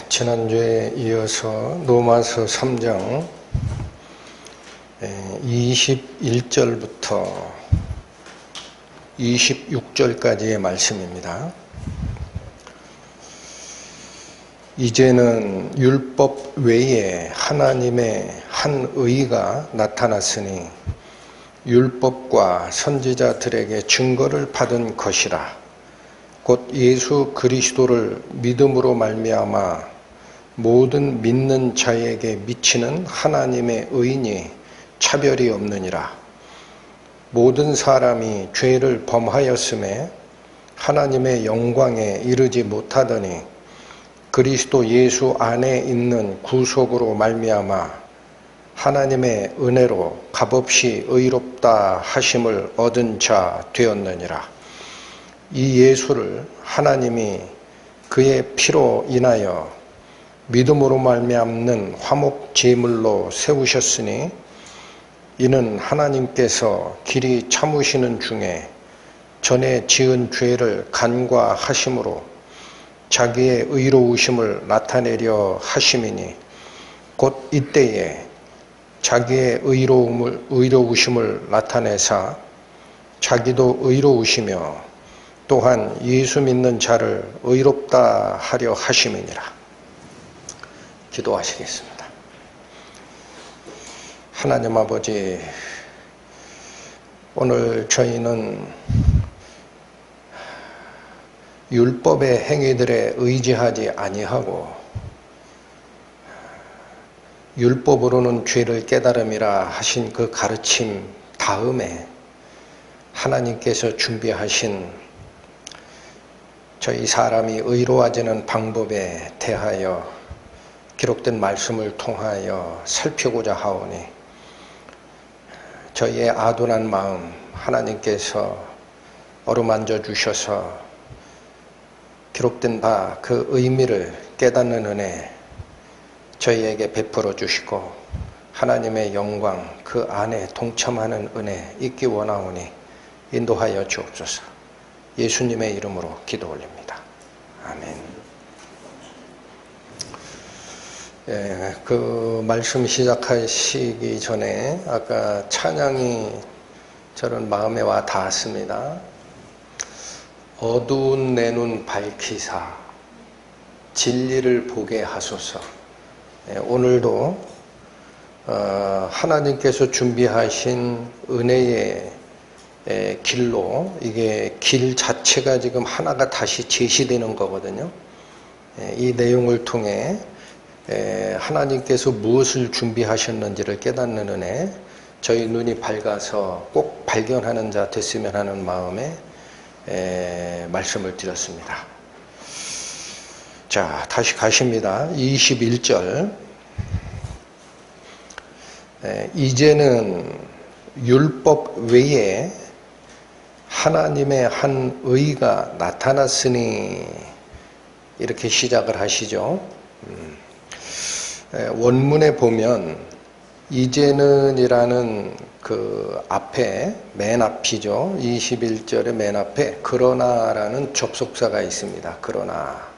지난주에 이어서 로마서 3장 21절부터 26절까지의 말씀입니다. 이제는 율법 외에 하나님의 한 의가 나타났으니 율법과 선지자들에게 증거를 받은 것이라. 곧 예수 그리스도를 믿음으로 말미암아 모든 믿는 자에게 미치는 하나님의 의인이 차별이 없느니라. 모든 사람이 죄를 범하였음에 하나님의 영광에 이르지 못하더니 그리스도 예수 안에 있는 구속으로 말미암아 하나님의 은혜로 값없이 의롭다 하심을 얻은 자 되었느니라. 이 예수를 하나님이 그의 피로 인하여 믿음으로 말미암는 화목 제물로 세우셨으니 이는 하나님께서 길이 참으시는 중에 전에 지은 죄를 간과하심으로 자기의 의로우심을 나타내려 하심이니 곧 이때에 자기의 의로우심을 나타내사 자기도 의로우시며 또한 예수 믿는 자를 의롭다 하려 하심이니라. 기도하시겠습니다. 하나님 아버지, 오늘 저희는 율법의 행위들에 의지하지 아니하고 율법으로는 죄를 깨달음이라 하신 그 가르침 다음에 하나님께서 준비하신 저희 사람이 의로워지는 방법에 대하여 기록된 말씀을 통하여 살피고자 하오니 저희의 아둔한 마음 하나님께서 어루만져 주셔서 기록된 바 그 의미를 깨닫는 은혜 저희에게 베풀어 주시고 하나님의 영광 그 안에 동참하는 은혜 있기 원하오니 인도하여 주옵소서. 예수님의 이름으로 기도 올립니다. 아멘. 그 말씀 시작하시기 전에 아까 찬양이 저는 마음에 와 닿았습니다. 어두운 내 눈 밝히사 진리를 보게 하소서. 오늘도 하나님께서 준비하신 은혜의 길로 이게 길 자체가 지금 하나가 다시 제시되는 거거든요. 이 내용을 통해 하나님께서 무엇을 준비하셨는지를 깨닫는 은혜 저희 눈이 밝아서 꼭 발견하는 자 됐으면 하는 마음에 말씀을 드렸습니다. 자, 다시 가십니다. 21절. 이제는 율법 외에 하나님의 한 의가 나타났으니 이렇게 시작을 하시죠. 원문에 보면 이제는 이라는 그 앞에 맨 앞이죠. 21절의 맨 앞에 그러나라는 접속사가 있습니다. 그러나.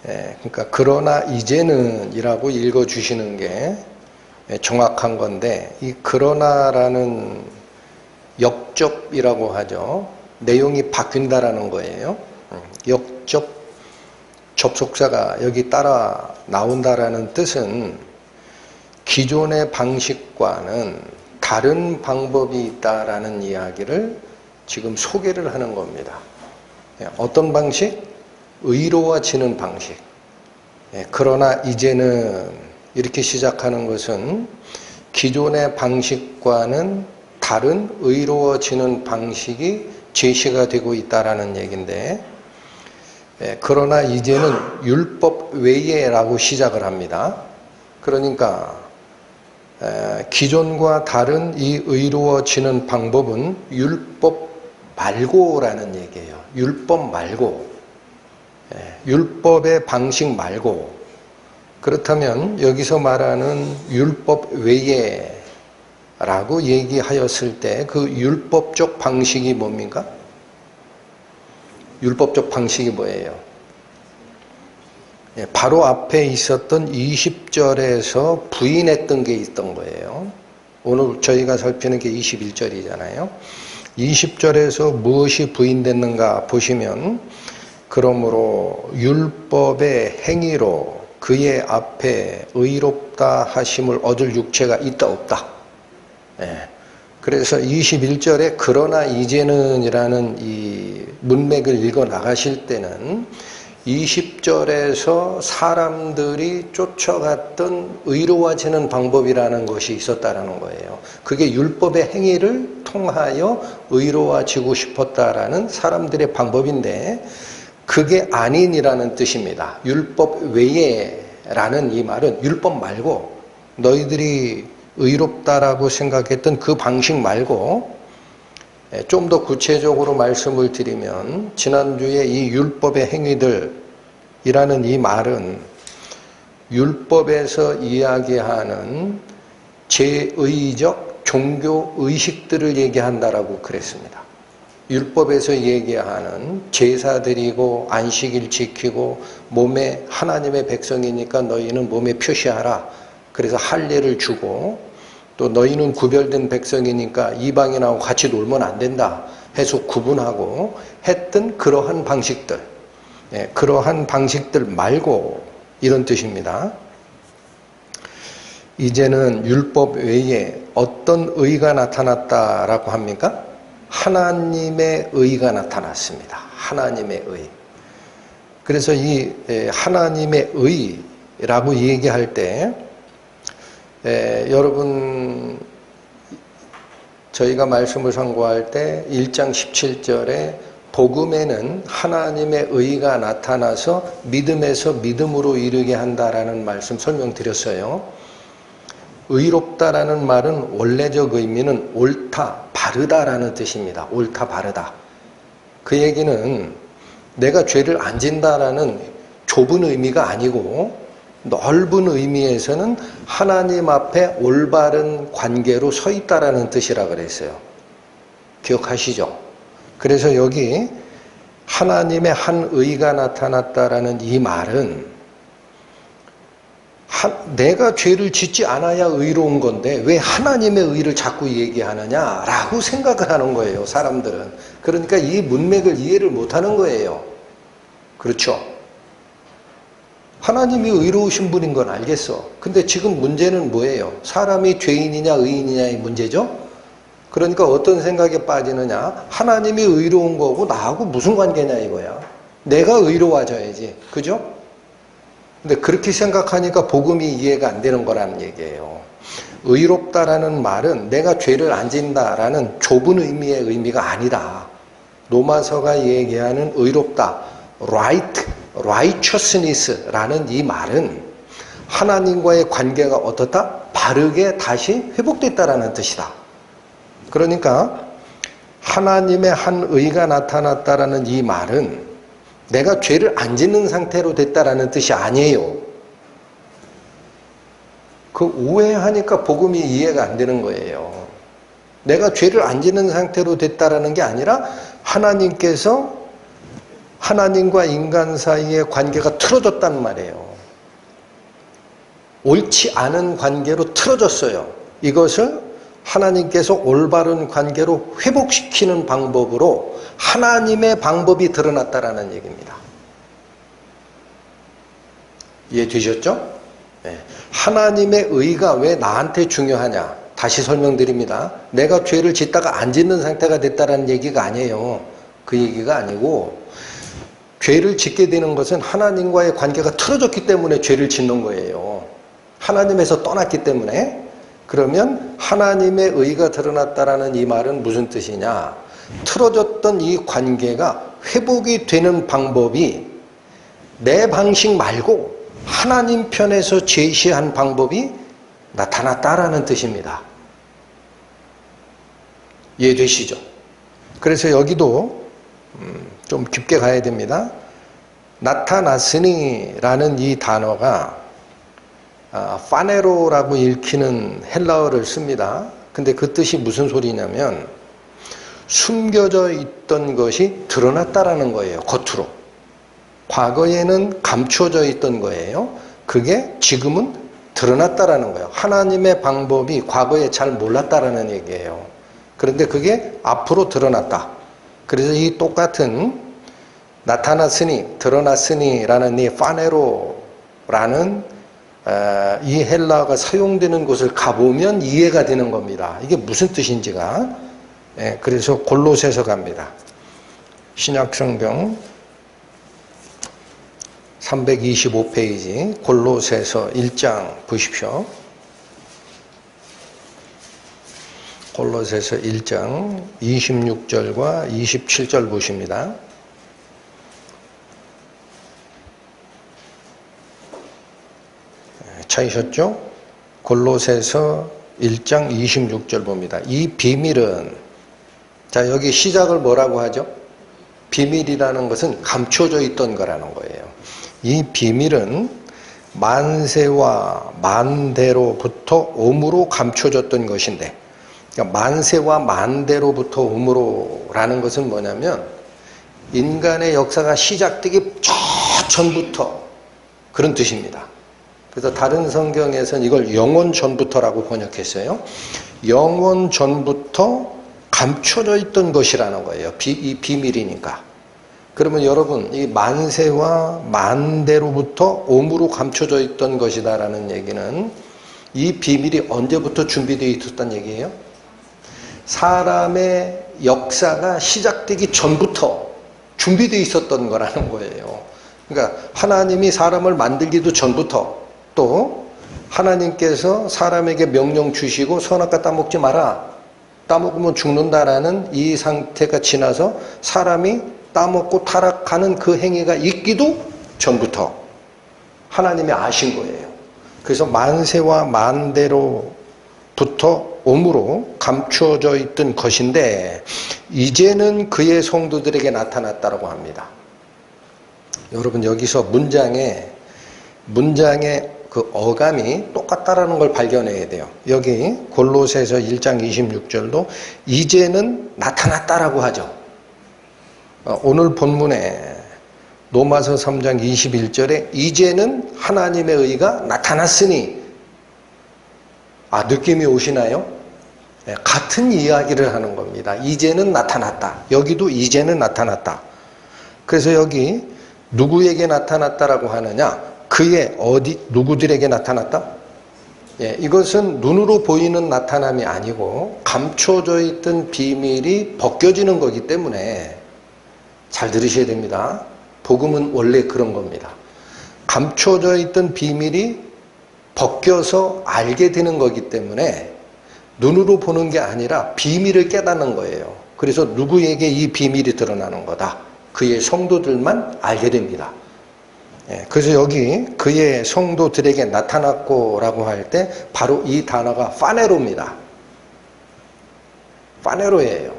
그러니까 그러나 이제는 이라고 읽어주시는 게 정확한 건데 이 그러나라는 역접이라고 하죠. 내용이 바뀐다라는 거예요. 역접 접속사가 여기 따라 나온다라는 뜻은 기존의 방식과는 다른 방법이 있다라는 이야기를 지금 소개를 하는 겁니다. 어떤 방식? 의로워지는 방식. 그러나 이제는 이렇게 시작하는 것은 기존의 방식과는 다른 의로워지는 방식이 제시가 되고 있다라는 얘기인데 그러나 이제는 율법 외에라고 시작을 합니다. 그러니까 기존과 다른 이 의로워지는 방법은 율법 말고라는 얘기예요. 율법 말고 율법의 방식 말고 그렇다면 여기서 말하는 율법 외에 라고 얘기하였을 때 그 율법적 방식이 뭡니까? 율법적 방식이 뭐예요? 바로 앞에 있었던 20절에서 부인했던 게 있던 거예요. 오늘 저희가 살피는 게 21절이잖아요. 20절에서 무엇이 부인됐는가 보시면, 그러므로 율법의 행위로 그의 앞에 의롭다 하심을 얻을 육체가 있다 없다. 그래서 21절에 그러나 이제는 이라는 이 문맥을 읽어 나가실 때는 20절에서 사람들이 쫓아갔던 의로워지는 방법이라는 것이 있었다라는 거예요. 그게 율법의 행위를 통하여 의로워지고 싶었다라는 사람들의 방법인데, 그게 아닌이라는 뜻입니다. 율법 외에라는 이 말은 율법 말고, 너희들이 의롭다라고 생각했던 그 방식 말고, 좀 더 구체적으로 말씀을 드리면, 지난주에 이 율법의 행위들이라는 이 말은 율법에서 이야기하는 제의적 종교 의식들을 얘기한다라고 그랬습니다. 율법에서 얘기하는 제사 드리고 안식일 지키고 몸에, 하나님의 백성이니까 너희는 몸에 표시하라. 그래서 할례를 주고, 또 너희는 구별된 백성이니까 이방인하고 같이 놀면 안 된다 해서 구분하고 했던 그러한 방식들, 그러한 방식들 말고 이런 뜻입니다. 이제는 율법 외에 어떤 의가 나타났다라고 합니까? 하나님의 의가 나타났습니다. 하나님의 의. 그래서 이 하나님의 의라고 얘기할 때, 여러분, 저희가 말씀을 상고할 때 1장 17절에 복음에는 하나님의 의가 나타나서 믿음에서 믿음으로 이르게 한다라는 말씀 설명드렸어요. 의롭다라는 말은 원래적 의미는 옳다, 바르다라는 뜻입니다. 옳다, 바르다. 그 얘기는 내가 죄를 안 진다라는 좁은 의미가 아니고, 넓은 의미에서는 하나님 앞에 올바른 관계로 서 있다라는 뜻이라 그랬어요. 기억하시죠? 그래서 여기 하나님의 한 의가 나타났다라는 이 말은 내가 죄를 짓지 않아야 의로운 건데 왜 하나님의 의를 자꾸 얘기하느냐라고 생각을 하는 거예요, 사람들은. 그러니까 이 문맥을 이해를 못하는 거예요. 그렇죠? 하나님이 의로우신 분인 건 알겠어. 근데 지금 문제는 뭐예요? 사람이 죄인이냐 의인이냐의 문제죠? 그러니까 어떤 생각에 빠지느냐? 하나님이 의로운 거고 나하고 무슨 관계냐 이거야. 내가 의로워져야지. 그죠? 근데 그렇게 생각하니까 복음이 이해가 안 되는 거라는 얘기예요. 의롭다라는 말은 내가 죄를 안 진다라는 좁은 의미의 의미가 아니다. 로마서가 얘기하는 의롭다, righteousness라는 이 말은 하나님과의 관계가 어떻다? 바르게 다시 회복됐다라는 뜻이다. 그러니까 하나님의 한 의가 나타났다라는 이 말은 내가 죄를 안 짓는 상태로 됐다라는 뜻이 아니에요. 그 오해하니까 복음이 이해가 안 되는 거예요. 내가 죄를 안 짓는 상태로 됐다라는 게 아니라 하나님께서 하나님과 인간 사이의 관계가 틀어졌단 말이에요. 옳지 않은 관계로 틀어졌어요. 이것을 하나님께서 올바른 관계로 회복시키는 방법으로 하나님의 방법이 드러났다라는 얘기입니다. 이해되셨죠? 네. 하나님의 의가 왜 나한테 중요하냐? 다시 설명드립니다. 내가 죄를 짓다가 안 짓는 상태가 됐다라는 얘기가 아니에요. 그 얘기가 아니고, 죄를 짓게 되는 것은 하나님과의 관계가 틀어졌기 때문에 죄를 짓는 거예요. 하나님에서 떠났기 때문에. 그러면 하나님의 의가 드러났다라는 이 말은 무슨 뜻이냐? 틀어졌던 이 관계가 회복이 되는 방법이 내 방식 말고 하나님 편에서 제시한 방법이 나타났다라는 뜻입니다. 이해되시죠? 그래서 여기도 좀 깊게 가야 됩니다. 나타났으니 라는 이 단어가 파네로라고 읽히는 헬라어를 씁니다. 근데 그 뜻이 무슨 소리냐면 숨겨져 있던 것이 드러났다라는 거예요. 겉으로. 과거에는 감춰져 있던 거예요. 그게 지금은 드러났다라는 거예요. 하나님의 방법이 과거에 잘 몰랐다라는 얘기예요. 그런데 그게 앞으로 드러났다. 그래서 이 똑같은 나타났으니, 드러났으니라는 이 파네로라는 이 헬라어가 사용되는 곳을 가보면 이해가 되는 겁니다. 이게 무슨 뜻인지가. 그래서 골로새서 갑니다. 신약성경 325페이지 골로새서 1장 보십시오. 골로새서 1장 26절과 27절 보십니다. 찾으셨죠? 골로새서 1장 26절 봅니다. 이 비밀은, 자, 여기 시작을 뭐라고 하죠? 비밀이라는 것은 감춰져 있던 거라는 거예요. 이 비밀은 만세와 만대로부터 오므로 감춰졌던 것인데, 그러니까 만세와 만대로부터 오므로라는 것은 뭐냐면 인간의 역사가 시작되기 전부터 그런 뜻입니다. 그래서 다른 성경에서는 이걸 영원 전부터라고 번역했어요. 영원 전부터 감춰져 있던 것이라는 거예요. 이 비밀이니까. 그러면 여러분, 이 만세와 만대로부터 오므로 감춰져 있던 것이다라는 얘기는 이 비밀이 언제부터 준비되어 있었단 얘기예요? 사람의 역사가 시작되기 전부터 준비되어 있었던 거라는 거예요. 그러니까 하나님이 사람을 만들기도 전부터, 또 하나님께서 사람에게 명령 주시고 선악과 따먹지 마라, 따먹으면 죽는다라는 이 상태가 지나서 사람이 따먹고 타락하는 그 행위가 있기도 전부터 하나님이 아신 거예요. 그래서 만세와 만대로부터 오므로 감추어져 있던 것인데 이제는 그의 성도들에게 나타났다고 합니다. 여러분, 여기서 문장의 그 어감이 똑같다라는 걸 발견해야 돼요. 여기 골로새서 1장 26절도 이제는 나타났다라고 하죠. 오늘 본문에 로마서 3장 21절에 이제는 하나님의 의가 나타났으니, 느낌이 오시나요? 같은 이야기를 하는 겁니다. 이제는 나타났다. 여기도 이제는 나타났다. 그래서 여기 누구에게 나타났다라고 하느냐? 그의 누구들에게 나타났다? 이것은 눈으로 보이는 나타남이 아니고 감춰져 있던 비밀이 벗겨지는 거기 때문에 잘 들으셔야 됩니다. 복음은 원래 그런 겁니다. 감춰져 있던 비밀이 벗겨서 알게 되는 거기 때문에 눈으로 보는 게 아니라 비밀을 깨닫는 거예요. 그래서 누구에게 이 비밀이 드러나는 거다? 그의 성도들만 알게 됩니다. 그래서 여기 그의 성도들에게 나타났고라고 할 때 바로 이 단어가 파네로입니다. 파네로예요.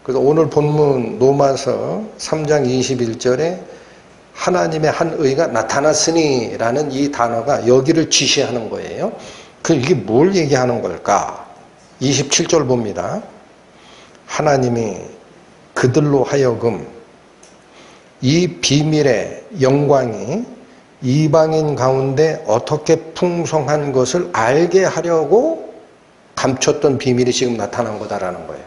그래서 오늘 본문 로마서 3장 21절에 하나님의 한 의가 나타났으니 라는 이 단어가 여기를 지시하는 거예요. 이게 뭘 얘기하는 걸까? 27절 봅니다. 하나님이 그들로 하여금 이 비밀의 영광이 이방인 가운데 어떻게 풍성한 것을 알게 하려고 감췄던 비밀이 지금 나타난 거다라는 거예요.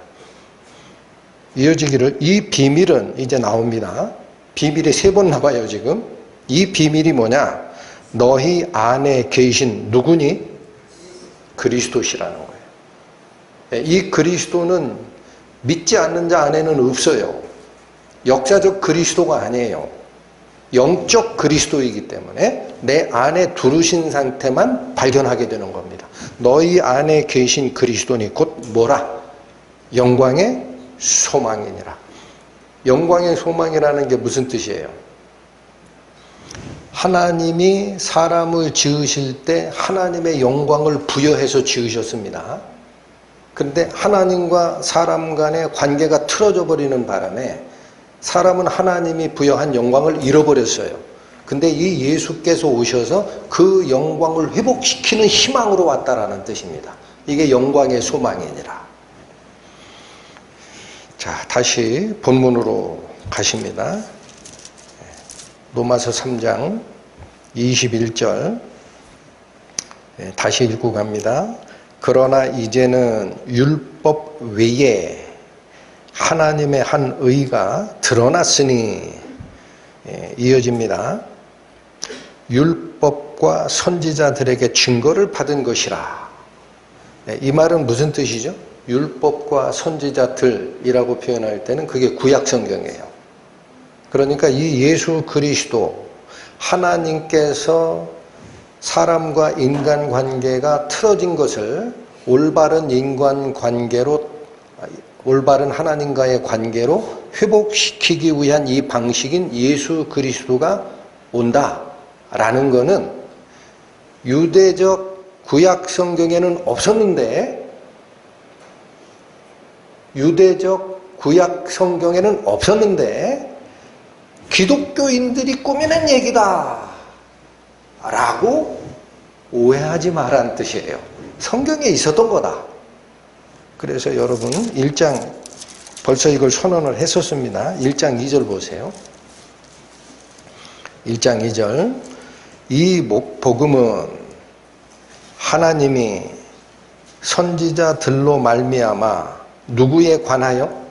이어지기를, 이 비밀은 이제 나옵니다. 비밀이 3번 나와요 지금. 이 비밀이 뭐냐? 너희 안에 계신 누구니? 그리스도시라는 거예요. 이 그리스도는 믿지 않는 자 안에는 없어요. 역사적 그리스도가 아니에요. 영적 그리스도이기 때문에 내 안에 두르신 상태만 발견하게 되는 겁니다. 너희 안에 계신 그리스도니 곧 뭐라? 영광의 소망이니라. 영광의 소망이라는 게 무슨 뜻이에요? 하나님이 사람을 지으실 때 하나님의 영광을 부여해서 지으셨습니다. 그런데 하나님과 사람 간의 관계가 틀어져 버리는 바람에 사람은 하나님이 부여한 영광을 잃어버렸어요. 근데 이 예수께서 오셔서 그 영광을 회복시키는 희망으로 왔다라는 뜻입니다. 이게 영광의 소망이니라. 자, 다시 본문으로 가십니다. 로마서 3장 21절 다시 읽고 갑니다. 그러나 이제는 율법 외에 하나님의 한 의가 드러났으니, 이어집니다. 율법과 선지자들에게 증거를 받은 것이라. 이 말은 무슨 뜻이죠? 율법과 선지자들이라고 표현할 때는 그게 구약 성경이에요. 그러니까 이 예수 그리스도, 하나님께서 사람과 인간 관계가 틀어진 것을 올바른 인간 관계로, 올바른 하나님과의 관계로 회복시키기 위한 이 방식인 예수 그리스도가 온다라는 것은 유대적 구약 성경에는 없었는데, 유대적 구약 성경에는 없었는데 기독교인들이 꾸며낸 얘기다 라고 오해하지 말라는 뜻이에요. 성경에 있었던 거다. 그래서 여러분 1장 벌써 이걸 선언을 했었습니다. 1장 2절 보세요. 1장 2절 이 복음은 하나님이 선지자들로 말미암아 누구에 관하여?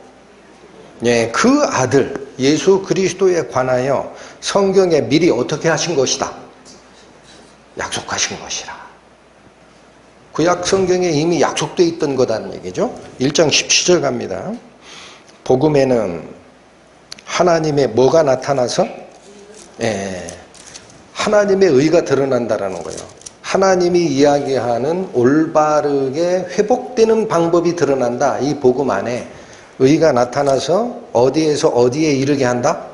예, 그 아들 예수 그리스도에 관하여 성경에 미리 어떻게 하신 것이다? 약속하신 것이라. 구약 성경에 이미 약속되어 있던 거다는 얘기죠. 1장 17절 갑니다. 복음에는 하나님의 뭐가 나타나서? 예, 하나님의 의가 드러난다라는 거예요. 하나님이 이야기하는 올바르게 회복되는 방법이 드러난다. 이 복음 안에 의가 나타나서 어디에서 어디에 이르게 한다?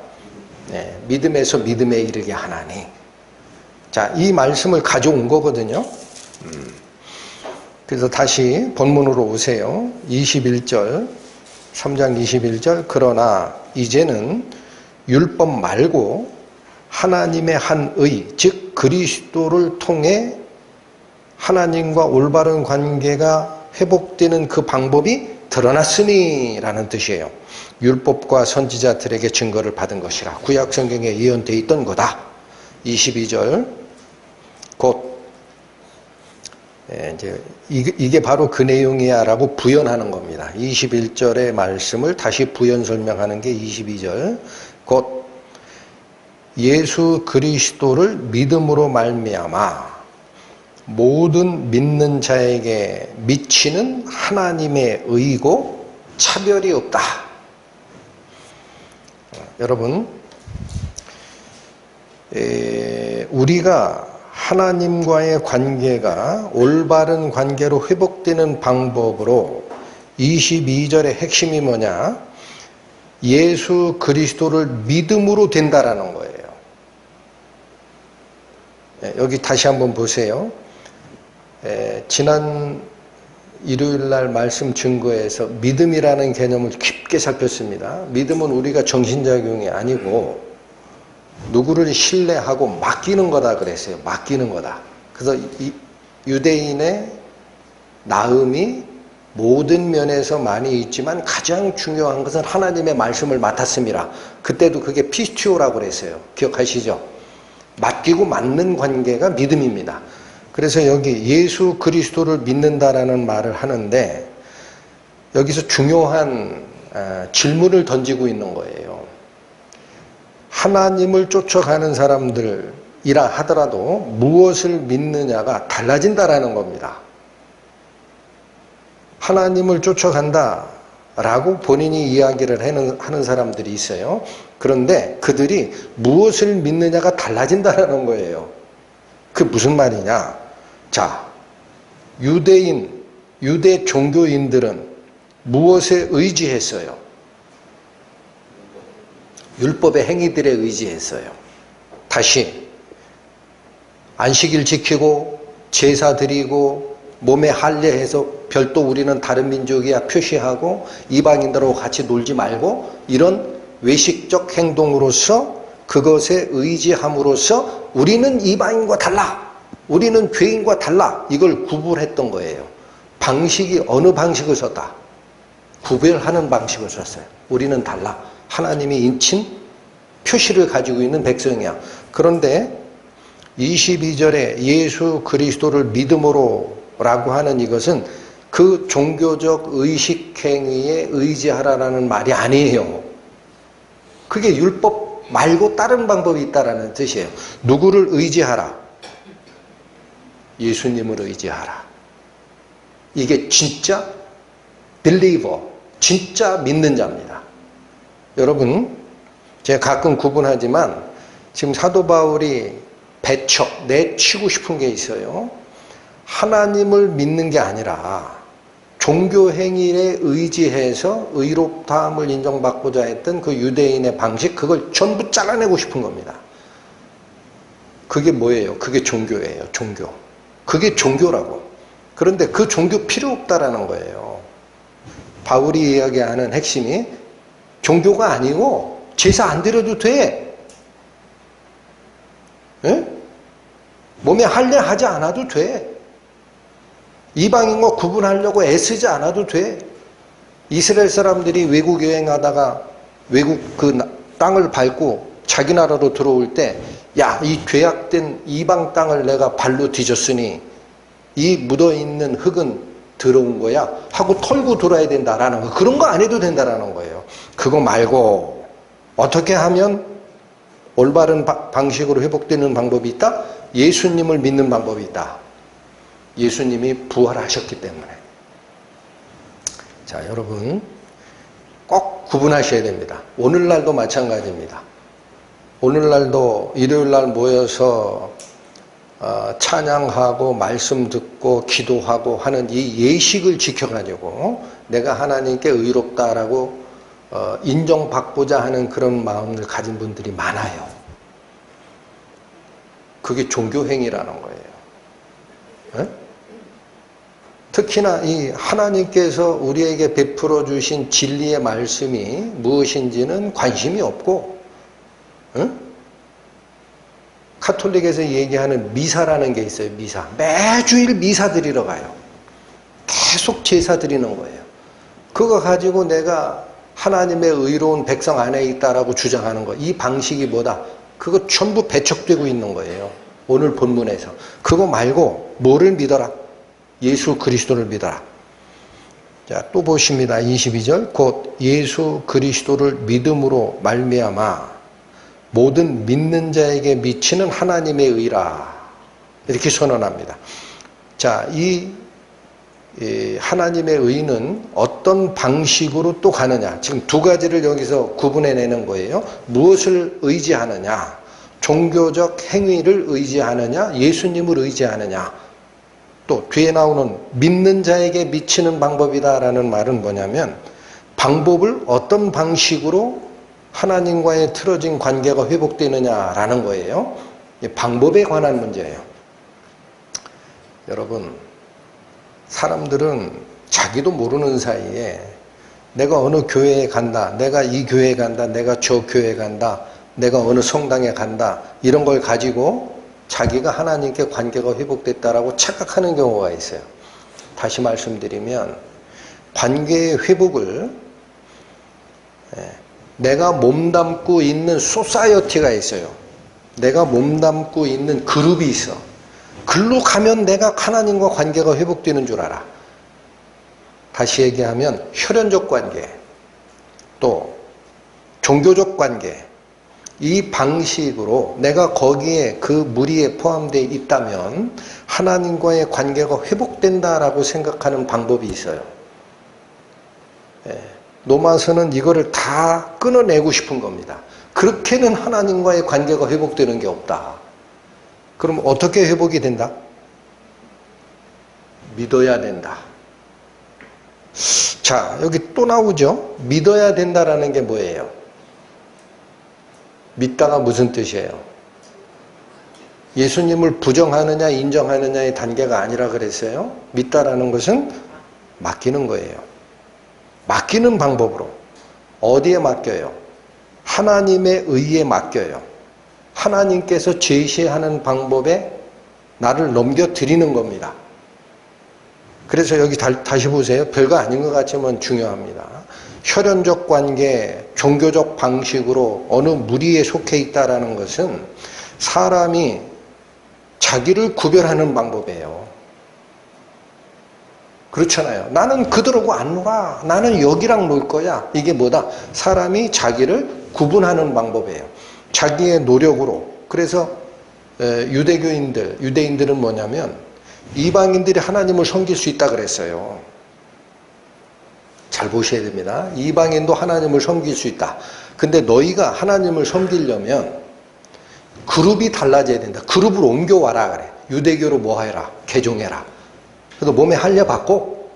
네, 믿음에서 믿음에 이르게 하나니. 자, 이 말씀을 가져온 거거든요. 그래서 다시 본문으로 오세요. 21절, 3장 21절. 그러나 이제는 율법 말고 하나님의 한 의, 즉 그리스도를 통해 하나님과 올바른 관계가 회복되는 그 방법이 드러났으니 라는 뜻이에요. 율법과 선지자들에게 증거를 받은 것이라. 구약 성경에 예언되어 있던 거다. 22절 곧 이제 이게 바로 그 내용이야 라고 부연하는 겁니다. 21절의 말씀을 다시 부연 설명하는 게 22절. 곧 예수 그리스도를 믿음으로 말미암아 모든 믿는 자에게 미치는 하나님의 의고 차별이 없다. 여러분, 우리가 하나님과의 관계가 올바른 관계로 회복되는 방법으로 22절의 핵심이 뭐냐? 예수 그리스도를 믿음으로 된다라는 거예요. 여기 다시 한번 보세요. 지난 일요일날 말씀 증거에서 믿음이라는 개념을 깊게 살폈습니다. 믿음은 우리가 정신작용이 아니고 누구를 신뢰하고 맡기는 거다 그랬어요. 맡기는 거다. 그래서 이 유대인의 나음이 모든 면에서 많이 있지만 가장 중요한 것은 하나님의 말씀을 맡았습니다. 그때도 그게 피스티오라고 그랬어요. 기억하시죠? 맡기고 맡는 관계가 믿음입니다. 그래서 여기 예수 그리스도를 믿는다라는 말을 하는데 여기서 중요한 질문을 던지고 있는 거예요. 하나님을 쫓아가는 사람들이라 하더라도 무엇을 믿느냐가 달라진다라는 겁니다. 하나님을 쫓아간다라고 본인이 이야기를 하는 사람들이 있어요. 그런데 그들이 무엇을 믿느냐가 달라진다라는 거예요. 그게 무슨 말이냐? 자, 유대 종교인들은 무엇에 의지했어요? 율법의 행위들에 의지했어요. 다시 안식일 지키고 제사 드리고 몸에 할례해서 별도 우리는 다른 민족이야 표시하고 이방인들하고 같이 놀지 말고 이런 외식적 행동으로서 그것에 의지함으로써 우리는 이방인과 달라. 우리는 죄인과 달라. 이걸 구분했던 거예요. 방식이 어느 방식을 썼다? 구별하는 방식을 썼어요. 우리는 달라. 하나님이 인친 표시를 가지고 있는 백성이야. 그런데 22절에 예수 그리스도를 믿음으로 라고 하는 이것은 그 종교적 의식행위에 의지하라라는 말이 아니에요. 그게 율법 말고 다른 방법이 있다라는 뜻이에요. 누구를 의지하라? 예수님을 의지하라. 이게 진짜 believer, 진짜 믿는 자입니다. 여러분, 제가 가끔 구분하지만 지금 사도 바울이 내치고 싶은 게 있어요. 하나님을 믿는 게 아니라 종교 행위에 의지해서 의롭다함을 인정받고자 했던 그 유대인의 방식, 그걸 전부 잘라내고 싶은 겁니다. 그게 뭐예요? 그게 종교예요. 종교. 그게 종교라고. 그런데 그 종교 필요 없다라는 거예요. 바울이 이야기하는 핵심이 종교가 아니고 제사 안 드려도 돼. 에? 몸에 할례 하지 않아도 돼. 이방인과 구분하려고 애쓰지 않아도 돼. 이스라엘 사람들이 외국 여행하다가 외국 그 땅을 밟고 자기 나라로 들어올 때, 야, 이 죄악된 이방 땅을 내가 발로 뒤졌으니 이 묻어있는 흙은 들어온 거야 하고 털고 돌아야 된다라는 거. 그런 거 안 해도 된다라는 거예요. 그거 말고 어떻게 하면 올바른 방식으로 회복되는 방법이 있다? 예수님을 믿는 방법이 있다. 예수님이 부활하셨기 때문에. 자, 여러분 꼭 구분하셔야 됩니다. 오늘날도 마찬가지입니다. 오늘날도 일요일날 모여서 찬양하고 말씀 듣고 기도하고 하는 이 예식을 지켜가지고 내가 하나님께 의롭다라고 인정받고자 하는 그런 마음을 가진 분들이 많아요. 그게 종교행위라는 거예요. 네? 특히나 이 하나님께서 우리에게 베풀어 주신 진리의 말씀이 무엇인지는 관심이 없고, 응? 카톨릭에서 얘기하는 미사라는 게 있어요. 미사. 매주일 미사 드리러 가요. 계속 제사 드리는 거예요. 그거 가지고 내가 하나님의 의로운 백성 안에 있다라고 주장하는 거. 이 방식이 뭐다? 그거 전부 배척되고 있는 거예요. 오늘 본문에서. 그거 말고 뭐를 믿어라? 예수 그리스도를 믿어라. 자, 또 보십니다. 22절. 곧 예수 그리스도를 믿음으로 말미암아 모든 믿는 자에게 미치는 하나님의 의라. 이렇게 선언합니다. 자, 이 하나님의 의는 어떤 방식으로 또 가느냐. 지금 두 가지를 여기서 구분해내는 거예요. 무엇을 의지하느냐. 종교적 행위를 의지하느냐. 예수님을 의지하느냐. 또 뒤에 나오는 믿는 자에게 미치는 방법이다라는 말은 뭐냐면 방법을 어떤 방식으로 하나님과의 틀어진 관계가 회복되느냐라는 거예요. 방법에 관한 문제예요. 여러분, 사람들은 자기도 모르는 사이에 내가 어느 교회에 간다, 내가 이 교회에 간다, 내가 저 교회에 간다, 내가 어느 성당에 간다, 이런 걸 가지고 자기가 하나님께 관계가 회복됐다라고 착각하는 경우가 있어요. 다시 말씀드리면 관계의 회복을 내가 몸담고 있는 소사이어티가 있어요. 내가 몸담고 있는 그룹이 있어. 글로 가면 내가 하나님과 관계가 회복되는 줄 알아. 다시 얘기하면 혈연적 관계, 또 종교적 관계, 이 방식으로 내가 거기에 그 무리에 포함되어 있다면 하나님과의 관계가 회복된다라고 생각하는 방법이 있어요. 노마서는 이거를 다 끊어내고 싶은 겁니다. 그렇게는 하나님과의 관계가 회복되는 게 없다. 그럼 어떻게 회복이 된다? 믿어야 된다. 자, 여기 또 나오죠. 믿어야 된다라는 게 뭐예요? 믿다가 무슨 뜻이에요? 예수님을 부정하느냐 인정하느냐의 단계가 아니라 그랬어요. 믿다라는 것은 맡기는 거예요. 맡기는 방법으로. 어디에 맡겨요? 하나님의 의에 맡겨요. 하나님께서 제시하는 방법에 나를 넘겨드리는 겁니다. 그래서 여기 다시 보세요. 별거 아닌 것 같지만 중요합니다. 혈연적 관계, 종교적 방식으로 어느 무리에 속해 있다라는 것은 사람이 자기를 구별하는 방법이에요. 그렇잖아요. 나는 그들하고 안 놀아. 나는 여기랑 놀 거야. 이게 뭐다? 사람이 자기를 구분하는 방법이에요. 자기의 노력으로. 그래서 유대인들은 뭐냐면 이방인들이 하나님을 섬길 수 있다 그랬어요. 잘 보셔야 됩니다. 이방인도 하나님을 섬길 수 있다. 근데 너희가 하나님을 섬기려면 그룹이 달라져야 된다. 그룹을 옮겨와라 그래. 유대교로 뭐 해라? 개종해라. 그래서 몸에 할례 받고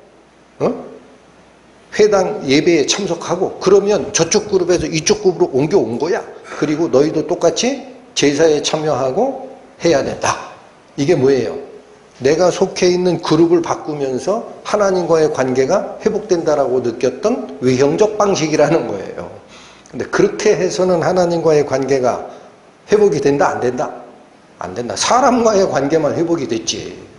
회당 예배에 참석하고 그러면 저쪽 그룹에서 이쪽 그룹으로 옮겨온 거야. 그리고 너희도 똑같이 제사에 참여하고 해야 된다. 이게 뭐예요? 내가 속해 있는 그룹을 바꾸면서 하나님과의 관계가 회복된다라고 느꼈던 외형적 방식이라는 거예요. 근데 그렇게 해서는 하나님과의 관계가 회복이 된다, 안 된다? 안 된다. 사람과의 관계만 회복이 됐지.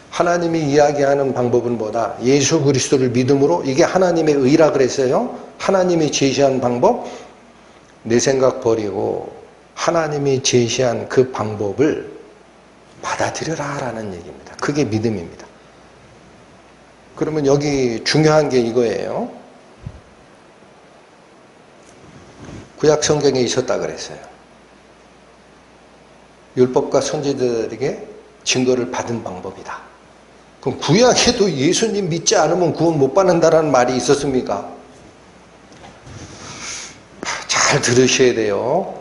하나님이 이야기하는 방법은 뭐다? 예수 그리스도를 믿음으로 이게 하나님의 의라 그랬어요. 하나님이 제시한 방법, 내 생각 버리고 하나님이 제시한 그 방법을 받아들여라 라는 얘기입니다. 그게 믿음입니다. 그러면 여기 중요한 게 이거예요. 구약 성경에 있었다 그랬어요. 율법과 선지자들에게 증거를 받은 방법이다. 그럼 구약에도 예수님 믿지 않으면 구원 못 받는다라는 말이 있었습니까? 잘 들으셔야 돼요.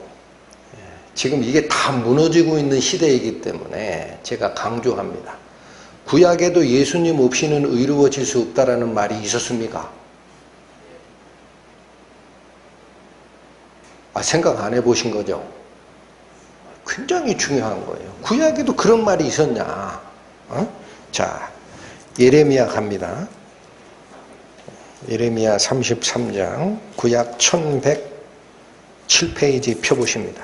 지금 이게 다 무너지고 있는 시대이기 때문에 제가 강조합니다. 구약에도 예수님 없이는 의로워질 수 없다라는 말이 있었습니까? 생각 안 해보신 거죠? 굉장히 중요한 거예요. 구약에도 그런 말이 있었냐? 자, 예레미야 갑니다. 예레미야 33장 구약 1107페이지 펴보십니다.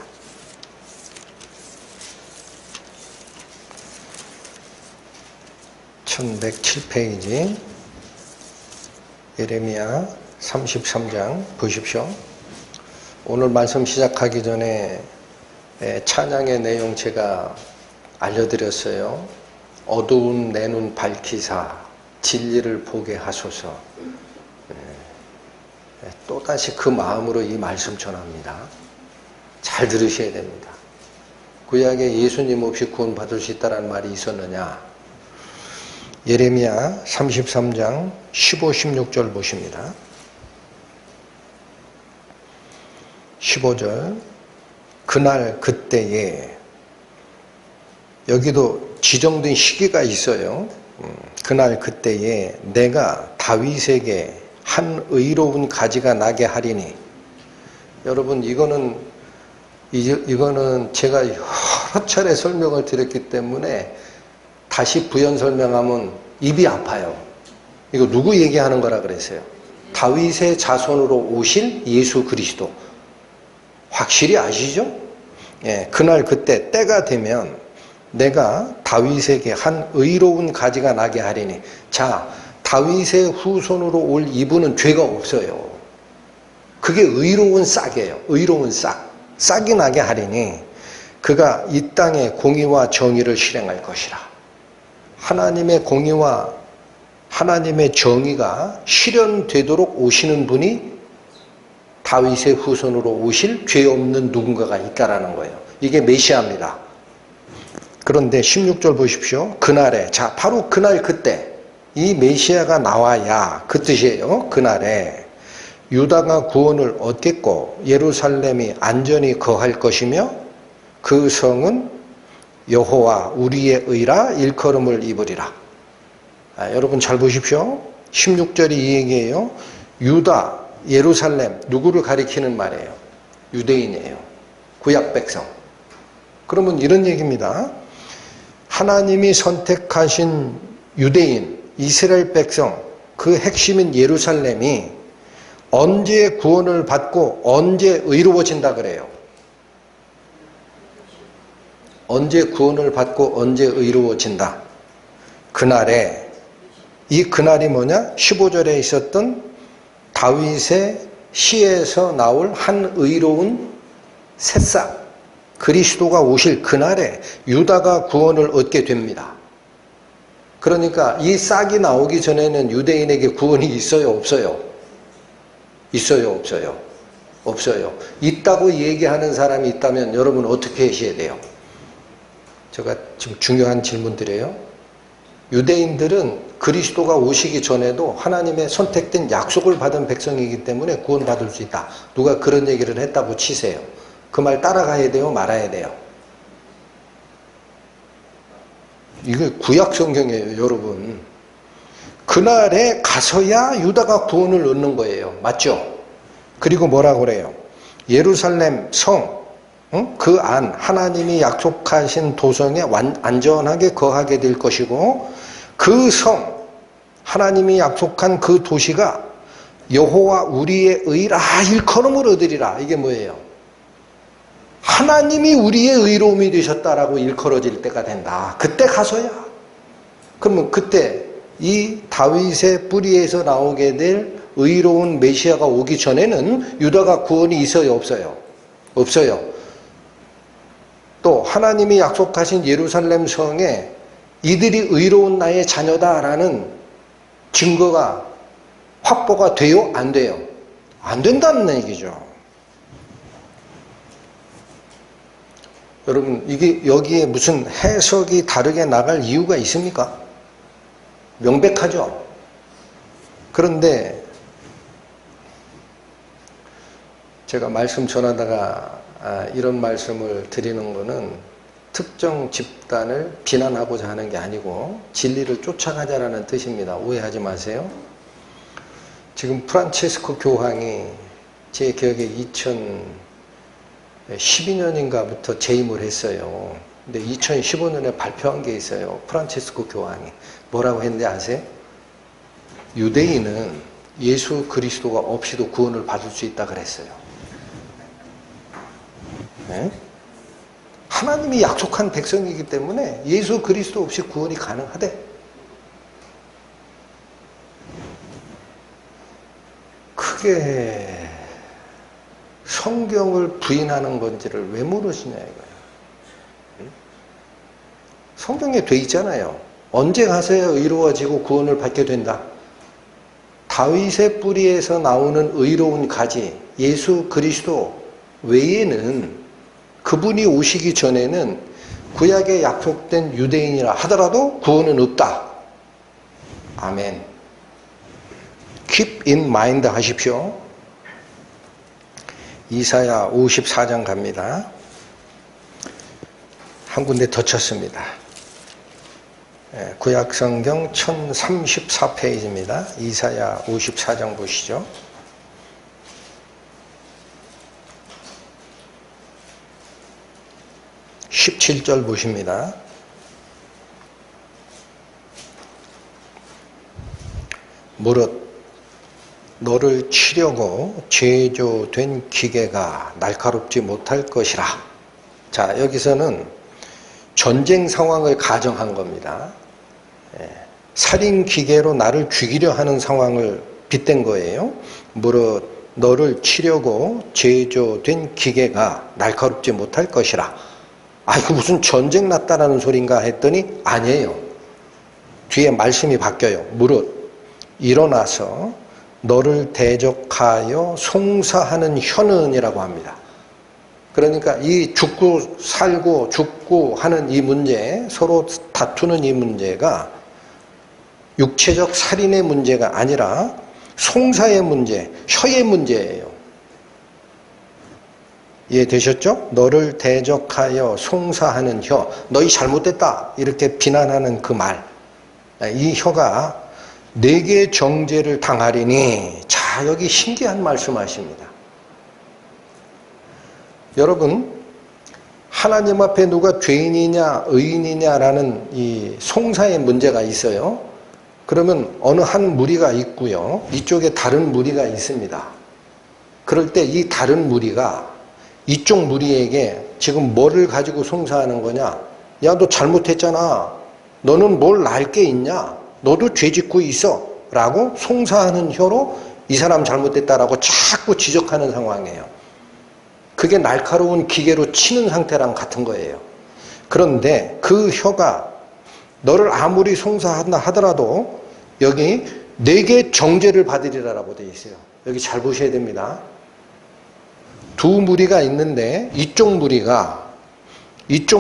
1107페이지 예레미야 33장 보십시오. 오늘 말씀 시작하기 전에 찬양의 내용 제가 알려드렸어요. 어두운 내 눈 밝히사 진리를 보게 하소서. 또다시 그 마음으로 이 말씀 전합니다. 잘 들으셔야 됩니다. 구약에 예수님 없이 구원받을 수 있다는 말이 있었느냐? 예레미야 33장 15, 16절 보십니다. 15절 그날 그때에 여기도 지정된 시기가 있어요. 그날 그때에 내가 다윗에게 한 의로운 가지가 나게 하리니. 여러분 이거는 제가 여러 차례 설명을 드렸기 때문에 다시 부연 설명하면 입이 아파요. 이거 누구 얘기하는 거라 그랬어요? 다윗의 자손으로 오실 예수 그리스도. 확실히 아시죠? 예, 그날 그때 때가 되면 내가 다윗에게 한 의로운 가지가 나게 하리니. 자, 다윗의 후손으로 올 이분은 죄가 없어요. 그게 의로운 싹이에요. 의로운 싹. 싹이 나게 하리니 그가 이 땅에 공의와 정의를 실행할 것이라. 하나님의 공의와 하나님의 정의가 실현되도록 오시는 분이 다윗의 후손으로 오실 죄 없는 누군가가 있다라는 거예요. 이게 메시아입니다. 그런데 16절 보십시오. 그날에, 자, 바로 그날 그때 이 메시아가 나와야 그 뜻이에요. 그날에 유다가 구원을 얻겠고 예루살렘이 안전히 거할 것이며 그 성은 여호와 우리의 의라 일컬음을 입으리라. 여러분 잘 보십시오. 16절이 이 얘기예요. 유다, 예루살렘 누구를 가리키는 말이에요? 유대인이에요. 구약 백성. 그러면 이런 얘기입니다. 하나님이 선택하신 유대인, 이스라엘 백성, 그 핵심인 예루살렘이 언제 구원을 받고 언제 의로워진다 그래요? 언제 구원을 받고 언제 의로워진다? 그날에, 이 그날이 뭐냐? 15절에 있었던 다윗의 시에서 나올 한 의로운 새싹, 그리스도가 오실 그날에 유다가 구원을 얻게 됩니다. 그러니까 이 싹이 나오기 전에는 유대인에게 구원이 있어요, 없어요? 있어요, 없어요? 없어요. 있다고 얘기하는 사람이 있다면 여러분 어떻게 하셔야 돼요? 제가 지금 중요한 질문 드려요. 유대인들은 그리스도가 오시기 전에도 하나님의 선택된 약속을 받은 백성이기 때문에 구원받을 수 있다. 누가 그런 얘기를 했다고 치세요. 그 말 따라가야 돼요, 말아야 돼요? 이거 구약 성경이에요, 여러분. 그날에 가서야 유다가 구원을 얻는 거예요. 맞죠? 그리고 뭐라고 그래요? 예루살렘 성, 그 안, 하나님이 약속하신 도성에 안전하게 거하게 될 것이고, 그 성, 하나님이 약속한 그 도시가 여호와 우리의 의라 일컬음을 얻으리라. 이게 뭐예요? 하나님이 우리의 의로움이 되셨다라고 일컬어질 때가 된다. 그때 가서야. 그러면 그때 이 다윗의 뿌리에서 나오게 될 의로운 메시아가 오기 전에는 유다가 구원이 있어요, 없어요? 없어요. 또 하나님이 약속하신 예루살렘 성에 이들이 의로운 나의 자녀다라는 증거가 확보가 돼요? 안 돼요? 안 된다는 얘기죠. 여러분, 이게 여기에 무슨 해석이 다르게 나갈 이유가 있습니까? 명백하죠? 그런데 제가 말씀 전하다가 이런 말씀을 드리는 거는 특정 집단을 비난하고자 하는 게 아니고 진리를 쫓아가자라는 뜻입니다. 오해하지 마세요. 지금 프란체스코 교황이 제 기억에 2012년인가부터 재임을 했어요. 근데 2015년에 발표한 게 있어요. 프란체스코 교황이 뭐라고 했는지 아세요? 유대인은 예수 그리스도가 없이도 구원을 받을 수 있다 그랬어요. 네? 하나님이 약속한 백성이기 때문에 예수 그리스도 없이 구원이 가능하대. 그게 성경을 부인하는 건지를 왜 물으시냐 이거예요. 성경에 돼 있잖아요. 언제 가서야 의로워지고 구원을 받게 된다. 다윗의 뿌리에서 나오는 의로운 가지 예수 그리스도 외에는 그분이 오시기 전에는 구약에 약속된 유대인이라 하더라도 구원은 없다. 아멘. Keep in mind 하십시오. 이사야 54장 갑니다. 한 군데 더 쳤습니다. 구약성경 1034페이지입니다. 이사야 54장 보시죠. 17절 보십니다. 무릇 너를 치려고 제조된 기계가 날카롭지 못할 것이라. 자, 여기서는 전쟁 상황을 가정한 겁니다. 살인 기계로 나를 죽이려 하는 상황을 빗댄 거예요. 무릇 너를 치려고 제조된 기계가 날카롭지 못할 것이라. 아, 이거 무슨 전쟁 났다라는 소린가 했더니 아니에요. 뒤에 말씀이 바뀌어요. 무릇 일어나서 너를 대적하여 송사하는 혀는이라고 합니다. 그러니까 이 죽고 살고 죽고 하는 이 문제, 서로 다투는 이 문제가 육체적 살인의 문제가 아니라 송사의 문제, 혀의 문제예요. 이해되셨죠? 너를 대적하여 송사하는 혀, 너희 잘못됐다 이렇게 비난하는 그 말, 이 혀가 내게 정죄를 당하리니. 자, 여기 신기한 말씀하십니다. 여러분, 하나님 앞에 누가 죄인이냐 의인이냐라는 이 송사의 문제가 있어요. 그러면 어느 한 무리가 있고요, 이쪽에 다른 무리가 있습니다. 그럴 때 이 다른 무리가 이쪽 무리에게 지금 뭐를 가지고 송사하는 거냐? 야, 너 잘못했잖아. 너는 뭘 날 게 있냐? 너도 죄 짓고 있어. 라고 송사하는 혀로 이 사람 잘못됐다라고 자꾸 지적하는 상황이에요. 그게 날카로운 기계로 치는 상태랑 같은 거예요. 그런데 그 혀가 너를 아무리 송사한다 하더라도 여기 내게 정죄를 받으리라라고 되어 있어요. 여기 잘 보셔야 됩니다. 두 무리가 있는데 이쪽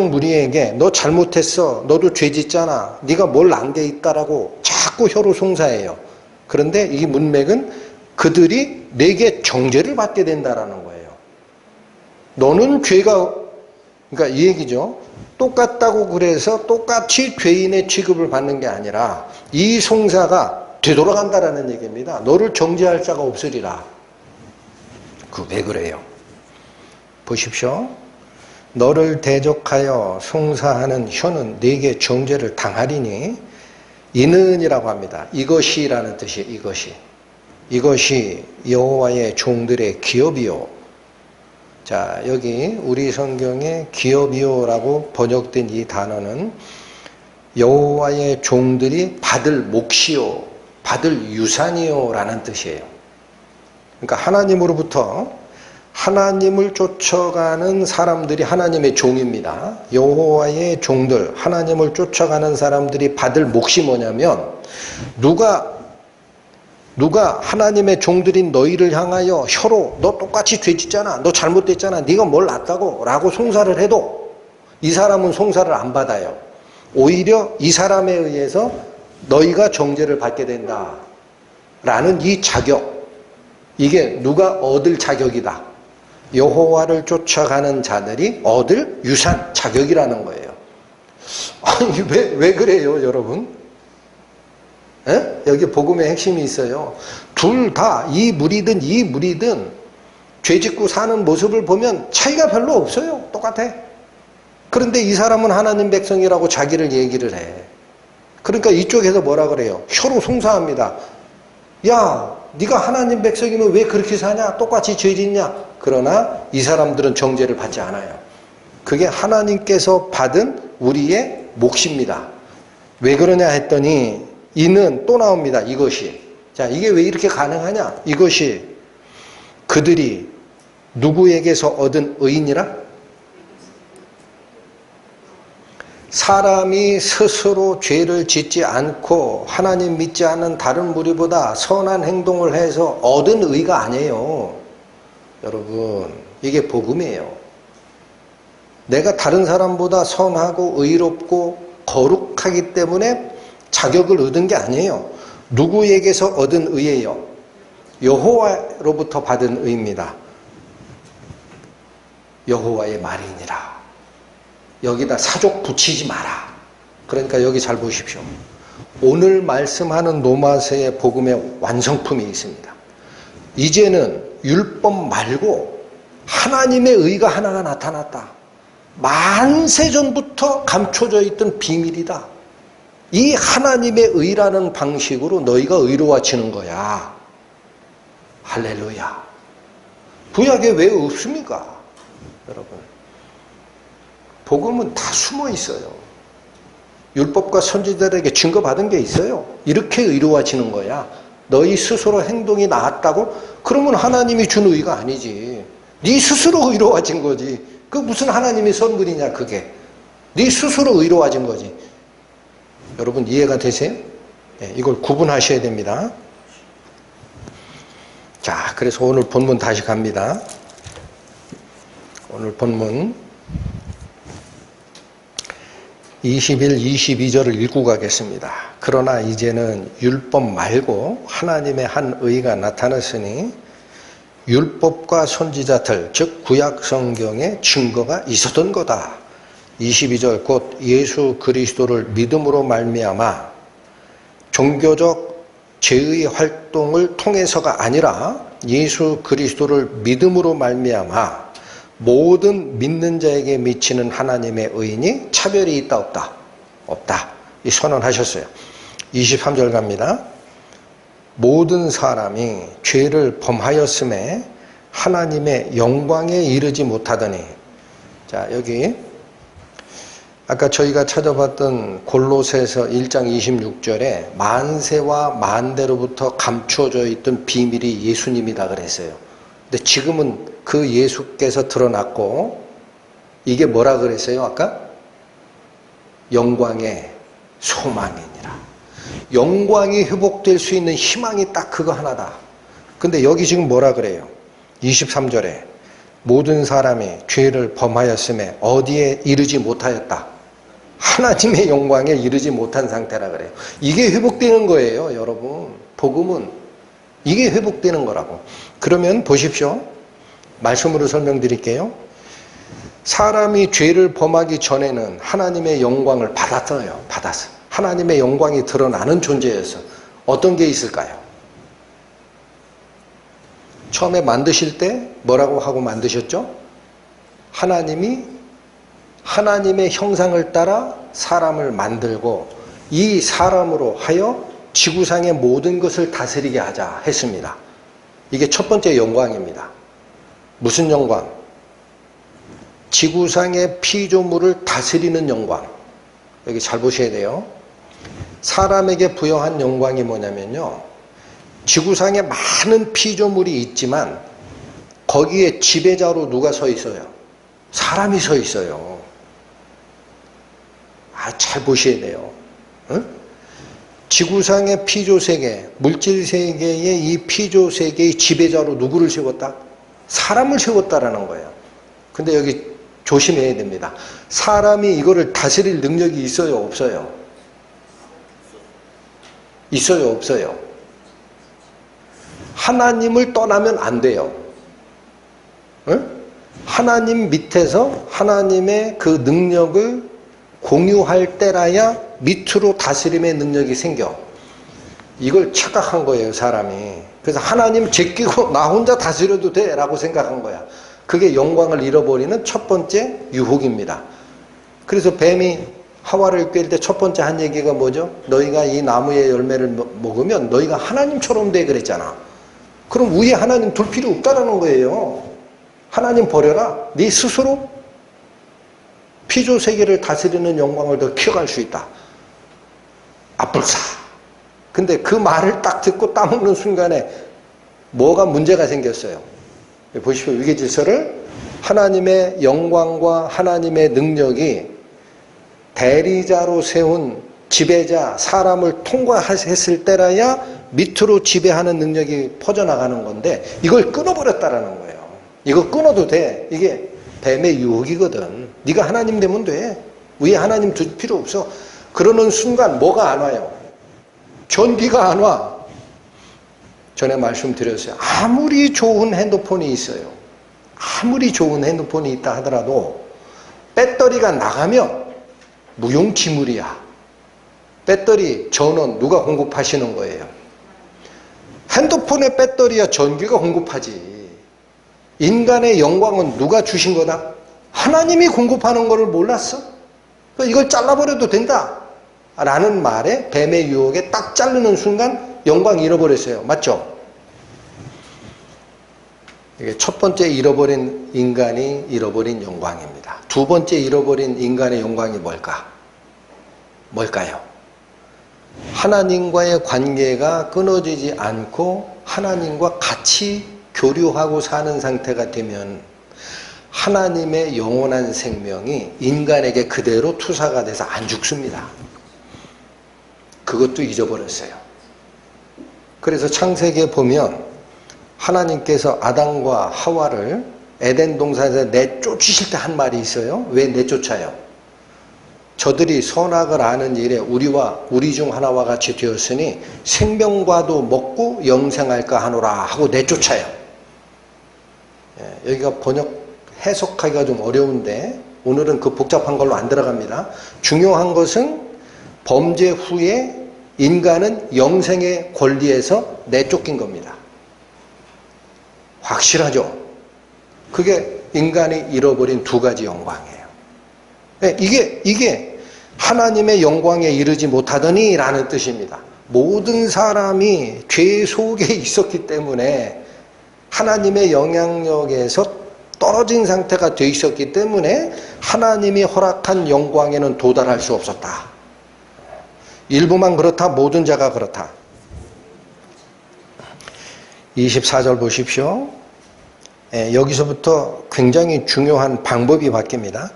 무리에게 너 잘못했어. 너도 죄 짓잖아. 네가 뭘 안 돼 있다라고 자꾸 혀로 송사해요. 그런데 이 문맥은 그들이 내게 정죄를 받게 된다라는 거예요. 너는 죄가, 그러니까 이 얘기죠. 똑같다고 그래서 똑같이 죄인의 취급을 받는 게 아니라 이 송사가 되돌아간다라는 얘기입니다. 너를 정죄할 자가 없으리라. 그 왜 그래요? 보십시오. 너를 대적하여 송사하는 혀는 네게 정죄를 당하리니 이는이라고 합니다. 이것이라는 뜻이에요. 이것이 여호와의 종들의 기업이요. 자, 여기 우리 성경에 기업이요라고 번역된 이 단어는 여호와의 종들이 받을 몫이요, 받을 유산이요라는 뜻이에요. 그러니까 하나님으로부터 하나님을 쫓아가는 사람들이 하나님의 종입니다. 여호와의 종들, 하나님을 쫓아가는 사람들이 받을 몫이 뭐냐면 누가 하나님의 종들인 너희를 향하여 혀로 너 똑같이 죄 짓잖아, 너 잘못됐잖아, 네가 뭘 놨다고 라고 송사를 해도 이 사람은 송사를 안 받아요. 오히려 이 사람에 의해서 너희가 정죄를 받게 된다 라는 이 자격, 이게 누가 얻을 자격이다. 여호와를 쫓아가는 자들이 얻을 유산, 자격이라는 거예요. 아니 왜 그래요 여러분? 에? 여기 복음의 핵심이 있어요. 둘 다 이 무리든 죄 짓고 사는 모습을 보면 차이가 별로 없어요. 똑같아. 그런데 이 사람은 하나님 백성이라고 자기를 얘기를 해. 그러니까 이쪽에서 뭐라 그래요? 혀로 송사합니다. 야, 네가 하나님 백성이면 왜 그렇게 사냐? 똑같이 죄 짓냐? 그러나 이 사람들은 정죄를 받지 않아요. 그게 하나님께서 받은 우리의 몫입니다. 왜 그러냐 했더니 이는 또 나옵니다. 이것이. 자, 이게 왜 이렇게 가능하냐? 이것이 그들이 누구에게서 얻은 의인이라? 사람이 스스로 죄를 짓지 않고 하나님 믿지 않는 다른 무리보다 선한 행동을 해서 얻은 의가 아니에요. 여러분, 이게 복음이에요. 내가 다른 사람보다 선하고 의롭고 거룩하기 때문에 자격을 얻은 게 아니에요. 누구에게서 얻은 의예요? 여호와로부터 받은 의입니다. 여호와의 말이니라. 여기다 사족 붙이지 마라. 그러니까 여기 잘 보십시오. 오늘 말씀하는 노마서의 복음의 완성품이 있습니다. 이제는 율법 말고 하나님의 의가 하나가 나타났다. 만세전부터 감춰져 있던 비밀이다. 이 하나님의 의라는 방식으로 너희가 의로워지는 거야. 할렐루야. 구약에 왜 없습니까? 여러분, 복음은 다 숨어 있어요. 율법과 선지자들에게 증거받은 게 있어요. 이렇게 의로워지는 거야. 너희 스스로 행동이 나았다고? 그러면 하나님이 준 의가 아니지. 네 스스로 의로워진 거지. 그 무슨 하나님의 선물이냐 그게. 네 스스로 의로워진 거지. 여러분 이해가 되세요? 네, 이걸 구분하셔야 됩니다. 자, 그래서 오늘 본문 다시 갑니다. 오늘 본문 21, 22절을 읽고 가겠습니다. 그러나 이제는 율법 말고 하나님의 한 의가 나타났으니 율법과 선지자들, 즉 구약 성경에 증거가 있었던 거다. 22절 곧 예수 그리스도를 믿음으로 말미암아 종교적 제의 활동을 통해서가 아니라 예수 그리스도를 믿음으로 말미암아 모든 믿는 자에게 미치는 하나님의 의인이 차별이 있다 없다? 없다. 이 선언하셨어요. 23절 갑니다. 모든 사람이 죄를 범하였음에 하나님의 영광에 이르지 못하더니. 자, 여기 아까 저희가 찾아봤던 골로새서 1장 26절에 만세와 만대로부터 감추어져 있던 비밀이 예수님이다 그랬어요. 근데 지금은 그 예수께서 드러났고 이게 뭐라 그랬어요 아까? 영광의 소망이니라. 영광이 회복될 수 있는 희망이 딱 그거 하나다. 근데 여기 지금 뭐라 그래요? 23절에 모든 사람이 죄를 범하였음에 어디에 이르지 못하였다. 하나님의 영광에 이르지 못한 상태라 그래요. 이게 회복되는 거예요 여러분. 복음은 이게 회복되는 거라고. 그러면 보십시오. 말씀으로 설명드릴게요. 사람이 죄를 범하기 전에는 하나님의 영광을 받았어요. 받았어요. 하나님의 영광이 드러나는 존재였어. 어떤 게 있을까요? 처음에 만드실 때 뭐라고 하고 만드셨죠? 하나님이 하나님의 형상을 따라 사람을 만들고 이 사람으로 하여 지구상의 모든 것을 다스리게 하자 했습니다. 이게 첫 번째 영광입니다. 무슨 영광? 지구상의 피조물을 다스리는 영광. 여기 잘 보셔야 돼요. 사람에게 부여한 영광이 뭐냐면요. 지구상에 많은 피조물이 있지만 거기에 지배자로 누가 서 있어요? 사람이 서 있어요. 잘 보셔야 돼요. 응? 지구상의 피조세계, 물질세계의 이 피조세계의 지배자로 누구를 세웠다? 사람을 세웠다라는 거예요. 근데 여기 조심해야 됩니다. 사람이 이거를 다스릴 능력이 있어요? 없어요? 있어요? 없어요? 하나님을 떠나면 안 돼요. 응? 하나님 밑에서 하나님의 그 능력을 공유할 때라야 밑으로 다스림의 능력이 생겨. 이걸 착각한 거예요 사람이. 그래서 하나님 제끼고 나 혼자 다스려도 돼 라고 생각한 거야. 그게 영광을 잃어버리는 첫 번째 유혹입니다. 그래서 뱀이 하와를 꿰일 때 첫 번째 한 얘기가 뭐죠? 너희가 이 나무의 열매를 먹으면 너희가 하나님처럼 돼 그랬잖아. 그럼 위에 하나님 둘 필요 없다라는 거예요. 하나님 버려라. 네 스스로 피조세계를 다스리는 영광을 더 키워갈 수 있다. 아뿔싸. 근데 그 말을 딱 듣고 따먹는 순간에 뭐가 문제가 생겼어요. 보십시오. 위계질서를 하나님의 영광과 하나님의 능력이 대리자로 세운 지배자, 사람을 통과했을 때라야 밑으로 지배하는 능력이 퍼져나가는 건데 이걸 끊어버렸다라는 거예요. 이거 끊어도 돼. 이게 뱀의 유혹이거든. 네가 하나님 되면 돼. 위에 하나님 둘 필요 없어. 그러는 순간 뭐가 안 와요? 전기가 안 와. 전에 말씀드렸어요. 아무리 좋은 핸드폰이 있어요. 아무리 좋은 핸드폰이 있다 하더라도 배터리가 나가면 무용지물이야. 배터리 전원 누가 공급하시는 거예요? 핸드폰의 배터리야 전기가 공급하지. 인간의 영광은 누가 주신 거다? 하나님이 공급하는 거를 몰랐어? 이걸 잘라버려도 된다 라는 말에 뱀의 유혹에 딱 자르는 순간 영광 잃어버렸어요. 맞죠? 이게 첫 번째 잃어버린 인간이 잃어버린 영광입니다. 두 번째 잃어버린 인간의 영광이 뭘까요? 하나님과의 관계가 끊어지지 않고 하나님과 같이 교류하고 사는 상태가 되면 하나님의 영원한 생명이 인간에게 그대로 투사가 돼서 안 죽습니다. 그것도 잊어버렸어요. 그래서 창세기에 보면 하나님께서 아담과 하와를 에덴 동산에서 내쫓으실 때 한 말이 있어요. 왜 내쫓아요? 저들이 선악을 아는 일에 우리 중 하나와 같이 되었으니 생명과도 먹고 영생할까 하노라 하고 내쫓아요. 여기가 해석하기가 좀 어려운데 오늘은 그 복잡한 걸로 안 들어갑니다. 중요한 것은 범죄 후에 인간은 영생의 권리에서 내쫓긴 겁니다. 확실하죠? 그게 인간이 잃어버린 두 가지 영광이에요. 이게 하나님의 영광에 이르지 못하더니 라는 뜻입니다. 모든 사람이 죄 속에 있었기 때문에 하나님의 영향력에서 떨어진 상태가 돼 있었기 때문에 하나님이 허락한 영광에는 도달할 수 없었다. 일부만 그렇다, 모든 자가 그렇다. 24절 보십시오. 여기서부터 굉장히 중요한 방법이 바뀝니다.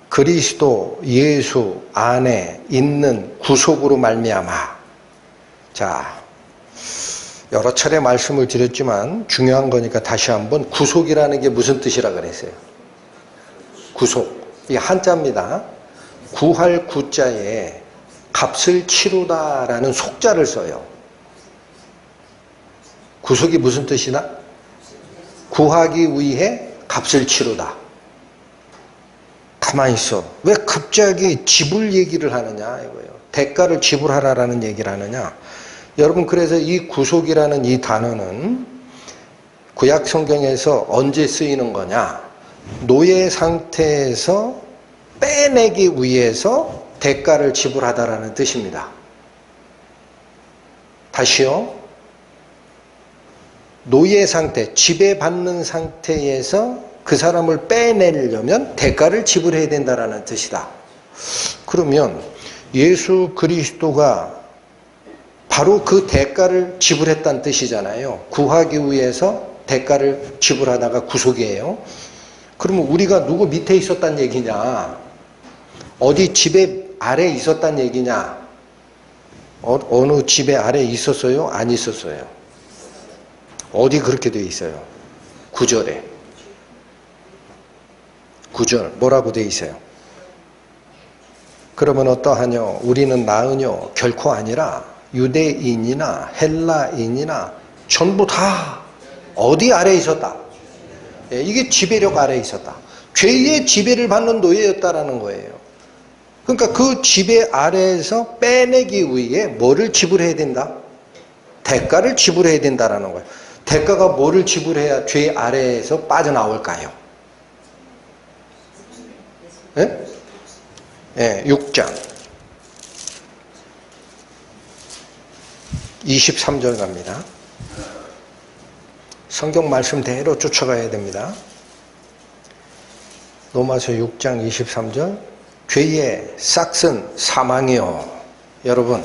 그리스도 예수 안에 있는 구속으로 말미암아. 자, 여러 차례 말씀을 드렸지만 중요한 거니까 다시 한번, 구속이라는 게 무슨 뜻이라 그랬어요? 구속. 이게 한자입니다. 구할 구자에 값을 치르다라는 속자를 써요. 구속이 무슨 뜻이나? 구하기 위해 값을 치르다. 가만히 있어. 왜 갑자기 지불 얘기를 하느냐 이거예요. 대가를 지불하라라는 얘기를 하느냐. 여러분, 그래서 이 구속이라는 이 단어는 구약 성경에서 언제 쓰이는 거냐? 노예 상태에서 빼내기 위해서 대가를 지불하다라는 뜻입니다. 다시요. 노예 상태, 지배받는 상태에서 그 사람을 빼내려면 대가를 지불해야 된다라는 뜻이다. 그러면 예수 그리스도가 바로 그 대가를 지불했다는 뜻이잖아요. 구하기 위해서 대가를 지불하다가 구속이에요. 그러면 우리가 누구 밑에 있었단 얘기냐? 어디 지배 아래 있었단 얘기냐? 어느 지배 아래 있었어요? 안 있었어요? 어디 그렇게 되어 있어요? 9절에. 9절 뭐라고 되어 있어요? 그러면 어떠하뇨? 우리는 나으뇨? 결코 아니라 유대인이나 헬라인이나 전부 다 어디 아래 있었다? 이게 지배력 아래 있었다. 죄의 지배를 받는 노예였다라는 거예요. 그러니까 그 지배 아래에서 빼내기 위해 뭐를 지불해야 된다? 대가를 지불해야 된다라는 거예요. 대가가 뭐를 지불해야 죄 아래에서 빠져나올까요? 예? 예, 6장 23절 갑니다. 성경 말씀대로 쫓아가야 됩니다. 로마서 6장 23절. 죄의 싹은 사망이요. 여러분,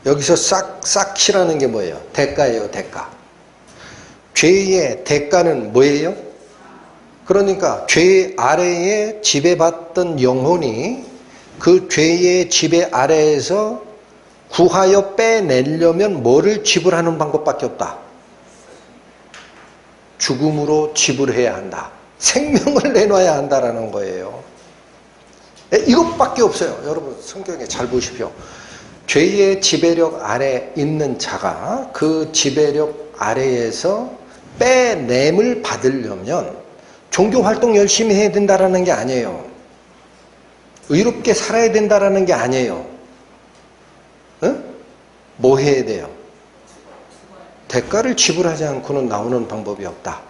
여기서 싹이라는 게 뭐예요? 대가예요, 대가. 죄의 대가는 뭐예요? 그러니까 죄 아래에 지배받던 영혼이 그 죄의 지배 아래에서 구하여 빼내려면 뭐를 지불하는 방법밖에 없다? 죽음으로 지불해야 한다. 생명을 내놔야 한다라는 거예요. 이것밖에 없어요. 여러분, 성경에 잘 보십시오. 죄의 지배력 아래 있는 자가 그 지배력 아래에서 빼냄을 받으려면 종교활동 열심히 해야 된다라는 게 아니에요. 의롭게 살아야 된다라는 게 아니에요. 응? 뭐 해야 돼요? 대가를 지불하지 않고는 나오는 방법이 없다.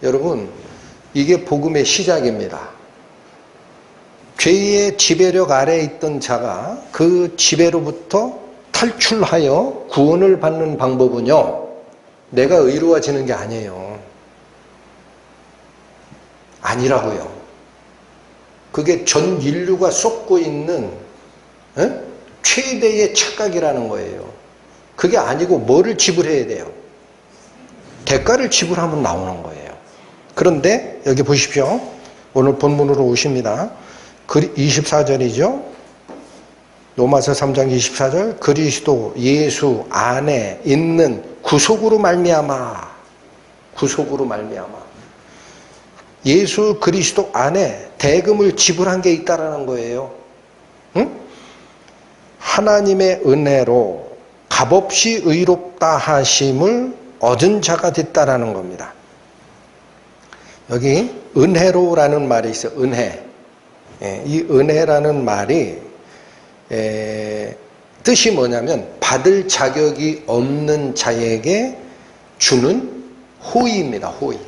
여러분, 이게 복음의 시작입니다. 죄의 지배력 아래에 있던 자가 그 지배로부터 탈출하여 구원을 받는 방법은요, 내가 의로워지는 게 아니에요. 아니라고요. 그게 전 인류가 쏟고 있는 최대의 착각이라는 거예요. 그게 아니고 뭐를 지불해야 돼요? 대가를 지불하면 나오는 거예요. 그런데 여기 보십시오. 오늘 본문으로 오십니다. 24절이죠. 로마서 3장 24절. 그리스도 예수 안에 있는 구속으로 말미암아. 구속으로 말미암아. 예수 그리스도 안에 대금을 지불한 게 있다라는 거예요. 응? 하나님의 은혜로 값없이 의롭다 하심을 얻은 자가 됐다라는 겁니다. 여기 은혜로라는 말이 있어요. 은혜. 이 은혜라는 말이 뜻이 뭐냐면 받을 자격이 없는 자에게 주는 호의입니다. 호의.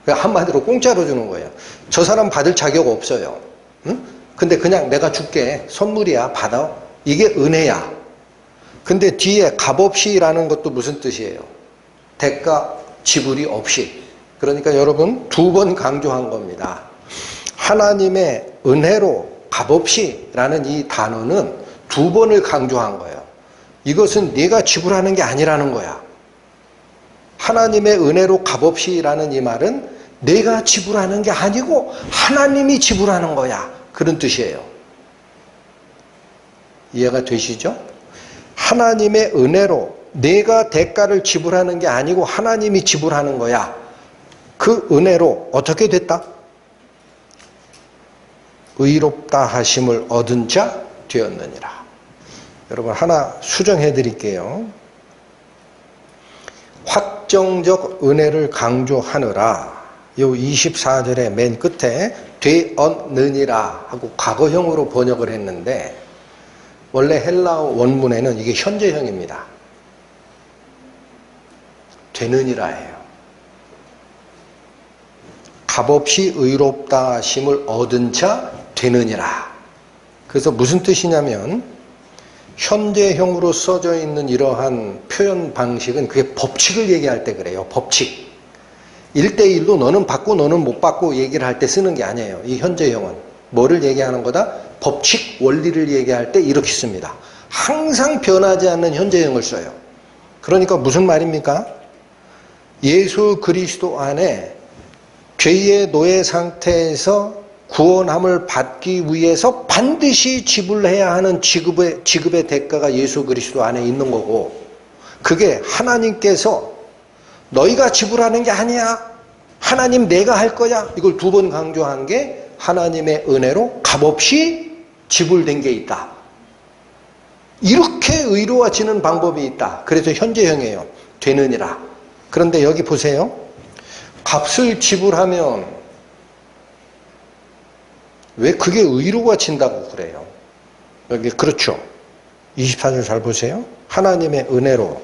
한마디로 공짜로 주는 거예요. 저 사람 받을 자격 없어요. 응? 근데 그냥 내가 줄게. 선물이야. 받아. 이게 은혜야. 근데 뒤에 값없이라는 것도 무슨 뜻이에요? 대가 지불이 없이. 그러니까 여러분 두 번 강조한 겁니다. 하나님의 은혜로 값없이 라는 이 단어는 두 번을 강조한 거예요. 이것은 네가 지불하는 게 아니라는 거야. 하나님의 은혜로 값없이 라는 이 말은 내가 지불하는 게 아니고 하나님이 지불하는 거야. 그런 뜻이에요. 이해가 되시죠? 하나님의 은혜로 내가 대가를 지불하는 게 아니고 하나님이 지불하는 거야. 그 은혜로 어떻게 됐다? 의롭다 하심을 얻은 자 되었느니라. 여러분 하나 수정해 드릴게요. 확정적 은혜를 강조하느라 요 24절의 맨 끝에 되었느니라 하고 과거형으로 번역을 했는데 원래 헬라어 원문에는 이게 현재형입니다. 되느니라예요. 값없이 의롭다 하심을 얻은 자 되느니라. 그래서 무슨 뜻이냐면 현재형으로 써져 있는 이러한 표현 방식은 그게 법칙을 얘기할 때 그래요. 법칙. 1대1로 너는 받고 너는 못 받고 얘기를 할 때 쓰는 게 아니에요. 이 현재형은. 뭐를 얘기하는 거다? 법칙, 원리를 얘기할 때 이렇게 씁니다. 항상 변하지 않는 현재형을 써요. 그러니까 무슨 말입니까? 예수 그리스도 안에 죄의 노예 상태에서 구원함을 받기 위해서 반드시 지불해야 하는 지급의 대가가 예수 그리스도 안에 있는 거고 그게 하나님께서 너희가 지불하는 게 아니야. 하나님 내가 할 거야. 이걸 두 번 강조한 게 하나님의 은혜로 값없이 지불된 게 있다. 이렇게 의로워지는 방법이 있다. 그래서 현재형이에요. 되느니라. 그런데 여기 보세요. 값을 지불하면 왜 그게 의로워진다고 그래요? 여기 그렇죠. 24절 잘 보세요. 하나님의 은혜로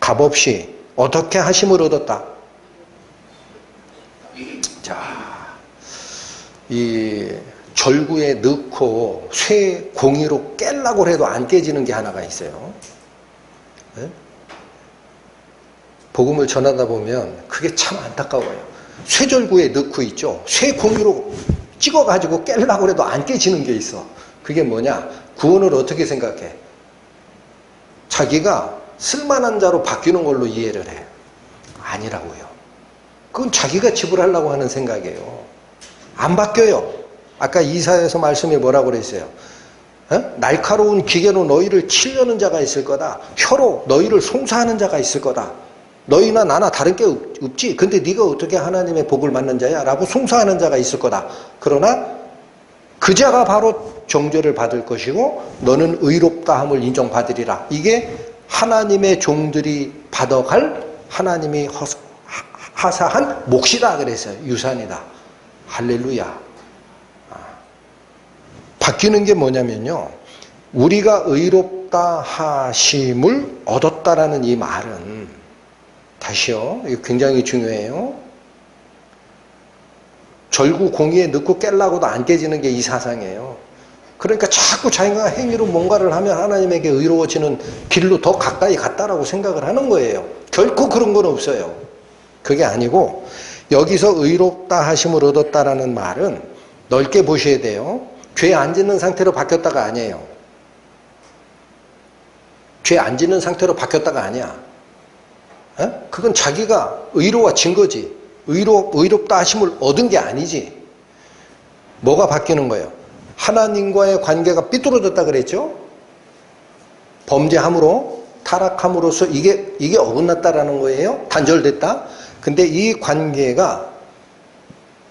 값없이 어떻게 하심을 얻었다. 자, 이 절구에 넣고 쇠 공이로 깰라고 해도 안 깨지는 게 하나가 있어요. 네? 복음을 전하다 보면 그게 참 안타까워요. 쇠절구에 넣고 있죠. 쇠 공이로 찍어가지고 깰라고 해도 안 깨지는 게 있어. 그게 뭐냐? 구원을 어떻게 생각해? 자기가 쓸만한 자로 바뀌는 걸로 이해를 해. 아니라고요. 그건 자기가 지불하려고 하는 생각이에요. 안 바뀌어요. 아까 이사야서 말씀이 뭐라고 그랬어요? 날카로운 기계로 너희를 치려는 자가 있을 거다. 혀로 너희를 송사하는 자가 있을 거다. 너희나 나나 다른 게 없지. 근데 네가 어떻게 하나님의 복을 받는 자야? 라고 송사하는 자가 있을 거다. 그러나 그 자가 바로 정죄를 받을 것이고 너는 의롭다함을 인정받으리라. 이게 하나님의 종들이 받아갈 하나님이 하사한 몫이다 그랬어요. 유산이다. 할렐루야. 바뀌는 게 뭐냐면요. 우리가 의롭다 하심을 얻었다라는 이 말은 다시요. 이거 굉장히 중요해요. 절구 공이에 넣고 깰라고도 안 깨지는 게 이 사상이에요. 그러니까 자꾸 자기가 행위로 뭔가를 하면 하나님에게 의로워지는 길로 더 가까이 갔다라고 생각을 하는 거예요. 결코 그런 건 없어요. 그게 아니고 여기서 의롭다 하심을 얻었다라는 말은 넓게 보셔야 돼요. 죄 안 짓는 상태로 바뀌었다가 아니에요. 죄 안 짓는 상태로 바뀌었다가 아니야. 그건 자기가 의로워진 거지. 의롭다 하심을 얻은 게 아니지. 뭐가 바뀌는 거예요? 하나님과의 관계가 삐뚤어졌다 그랬죠? 범죄함으로, 타락함으로써 이게 어긋났다라는 거예요? 단절됐다? 근데 이 관계가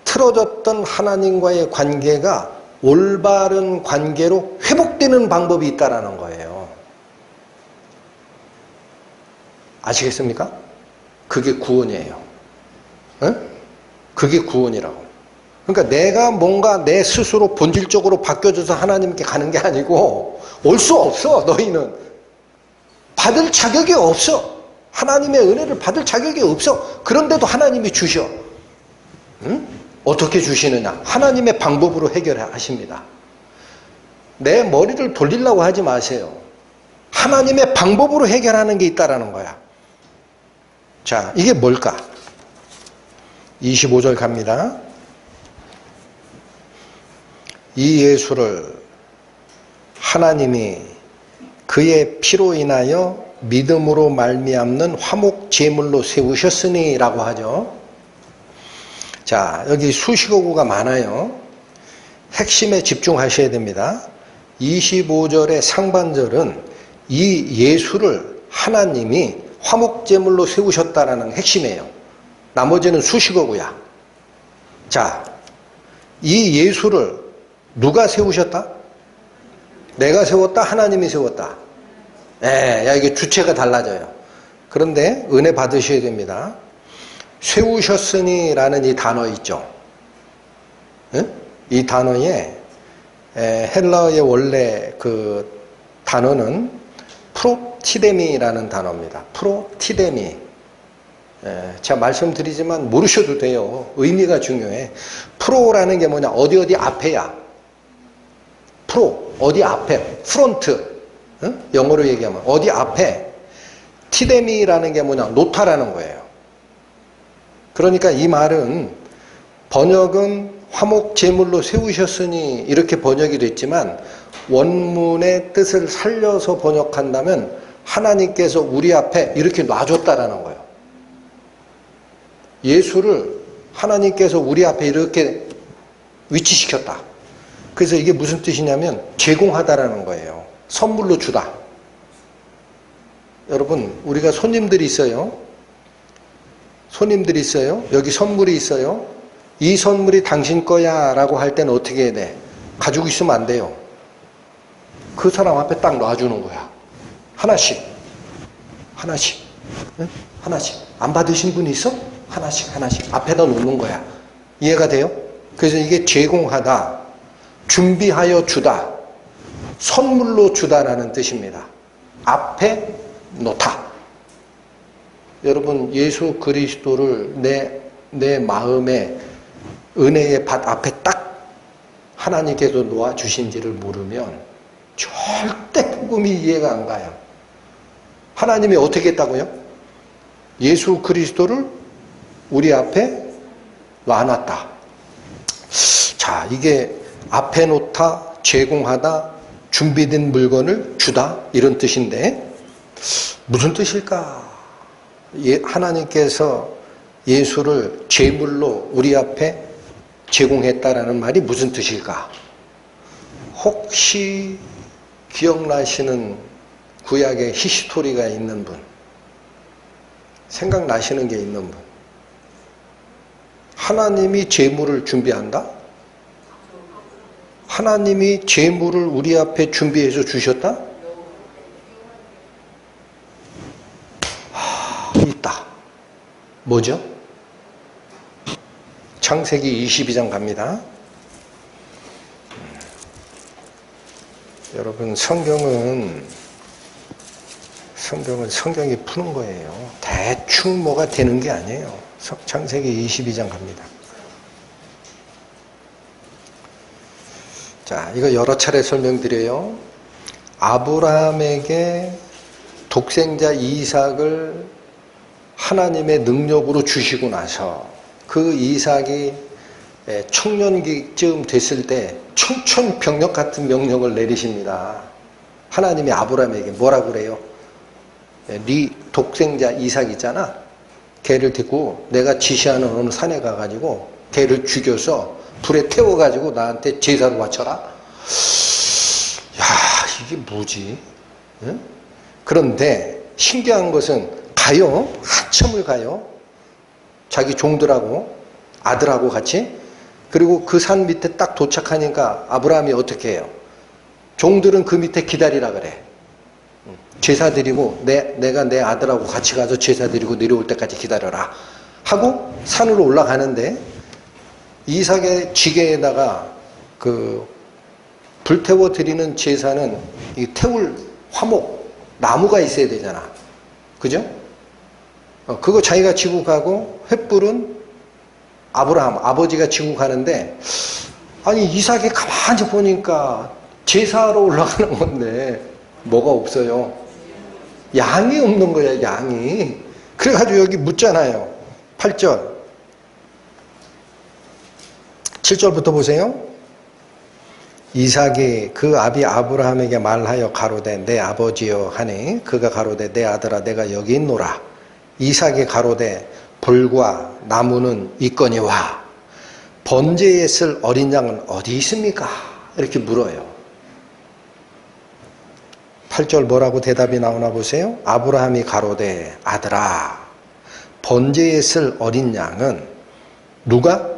틀어졌던 하나님과의 관계가 올바른 관계로 회복되는 방법이 있다라는 거예요. 아시겠습니까? 그게 구원이에요. 그게 구원이라고. 그러니까 내가 뭔가 내 스스로 본질적으로 바뀌어져서 하나님께 가는 게 아니고 올 수 없어. 너희는 받을 자격이 없어. 하나님의 은혜를 받을 자격이 없어. 그런데도 하나님이 주셔. 어떻게 주시느냐? 하나님의 방법으로 해결하십니다. 내 머리를 돌리려고 하지 마세요. 하나님의 방법으로 해결하는 게 있다라는 거야. 자, 이게 뭘까? 25절 갑니다. 이 예수를 하나님이 그의 피로 인하여 믿음으로 말미암는 화목 제물로 세우셨으니 라고 하죠. 자, 여기 수식어구가 많아요. 핵심에 집중하셔야 됩니다. 25절의 상반절은 이 예수를 하나님이 화목 제물로 세우셨다라는 핵심이에요. 나머지는 수식어구야. 자, 이 예수를 누가 세우셨다? 내가 세웠다? 하나님이 세웠다? 야, 이게 주체가 달라져요. 그런데 은혜 받으셔야 됩니다. 세우셨으니 라는 이 단어 있죠. 이 단어에 헬라어의 원래 그 단어는 프로티데미라는 단어입니다. 프로티데미. 제가 말씀드리지만 모르셔도 돼요. 의미가 중요해. 프로라는 게 뭐냐? 어디 앞에야. 프로, 어디 앞에. 프론트. 영어로 얘기하면 어디 앞에. 티데미라는 게 뭐냐? 놓다라는 거예요. 그러니까 이 말은 번역은 화목 제물로 세우셨으니 이렇게 번역이 됐지만 원문의 뜻을 살려서 번역한다면 하나님께서 우리 앞에 이렇게 놔줬다라는 거예요. 예수를 하나님께서 우리 앞에 이렇게 위치시켰다. 그래서 이게 무슨 뜻이냐면 제공하다라는 거예요. 선물로 주다. 여러분, 우리가 손님들이 있어요. 손님들이 있어요. 여기 선물이 있어요. 이 선물이 당신 거야 라고 할 때는 어떻게 해야 돼? 가지고 있으면 안 돼요. 그 사람 앞에 딱 놔주는 거야. 하나씩. 하나씩. 응? 하나씩. 안 받으신 분 있어? 하나씩 하나씩 앞에다 놓는 거야. 이해가 돼요? 그래서 이게 제공하다, 준비하여 주다, 선물로 주다라는 뜻입니다. 앞에 놓다. 여러분, 예수 그리스도를 내 마음에 은혜의 밭 앞에 딱 하나님께서 놓아주신지를 모르면 절대 복음이 이해가 안 가요. 하나님이 어떻게 했다고요? 예수 그리스도를 우리 앞에 놔놨다. 자, 이게 앞에 놓다, 제공하다, 준비된 물건을 주다 이런 뜻인데 무슨 뜻일까? 하나님께서 예수를 제물로 우리 앞에 제공했다라는 말이 무슨 뜻일까? 혹시 기억나시는 구약의 히스토리가 있는 분? 생각나시는 게 있는 분? 하나님이 제물을 준비한다? 하나님이 제물을 우리 앞에 준비해서 주셨다? 있다. 뭐죠? 창세기 22장 갑니다. 여러분, 성경이 푸는 거예요. 대충 뭐가 되는 게 아니에요. 창세기 22장 갑니다. 자, 이거 여러 차례 설명드려요. 아브라함에게 독생자 이삭을 하나님의 능력으로 주시고 나서 그 이삭이 청년기쯤 됐을 때 청천벽력 같은 명령을 내리십니다. 하나님이 아브라함에게 뭐라고 그래요? 네 독생자 이삭 있잖아. 걔를 데리고 내가 지시하는 어느 산에 가가지고 걔를 죽여서 불에 태워가지고 나한테 제사로 바쳐라. 야, 이게 뭐지? 응? 그런데 신기한 것은 가요. 한참을 가요. 자기 종들하고 아들하고 같이. 그리고 그 산 밑에 딱 도착하니까 아브라함이 어떻게 해요? 종들은 그 밑에 기다리라 그래. 제사 드리고 내가 내 아들하고 같이 가서 제사 드리고 내려올 때까지 기다려라 하고 산으로 올라가는데 이삭의 지게에다가 그 불태워 드리는 제사는 이 태울 화목 나무가 있어야 되잖아. 그죠? 그거 자기가 지고 가고 횃불은 아브라함 아버지가 지고 가는데 아니 이삭이 가만히 보니까 제사로 올라가는 건데 뭐가 없어요? 양이 없는 거야, 양이. 그래가지고 여기 묻잖아요. 8절. 7절부터 보세요. 이삭이 그 아비 아브라함에게 말하여 가로되 내 아버지여 하니 그가 가로되 내 아들아 내가 여기 있노라. 이삭이 가로되 불과 나무는 있거니와 번제에 쓸 어린 양은 어디 있습니까? 이렇게 물어요. 8절 뭐라고 대답이 나오나 보세요. 아브라함이 가로되 아들아 번제에 쓸 어린 양은 누가?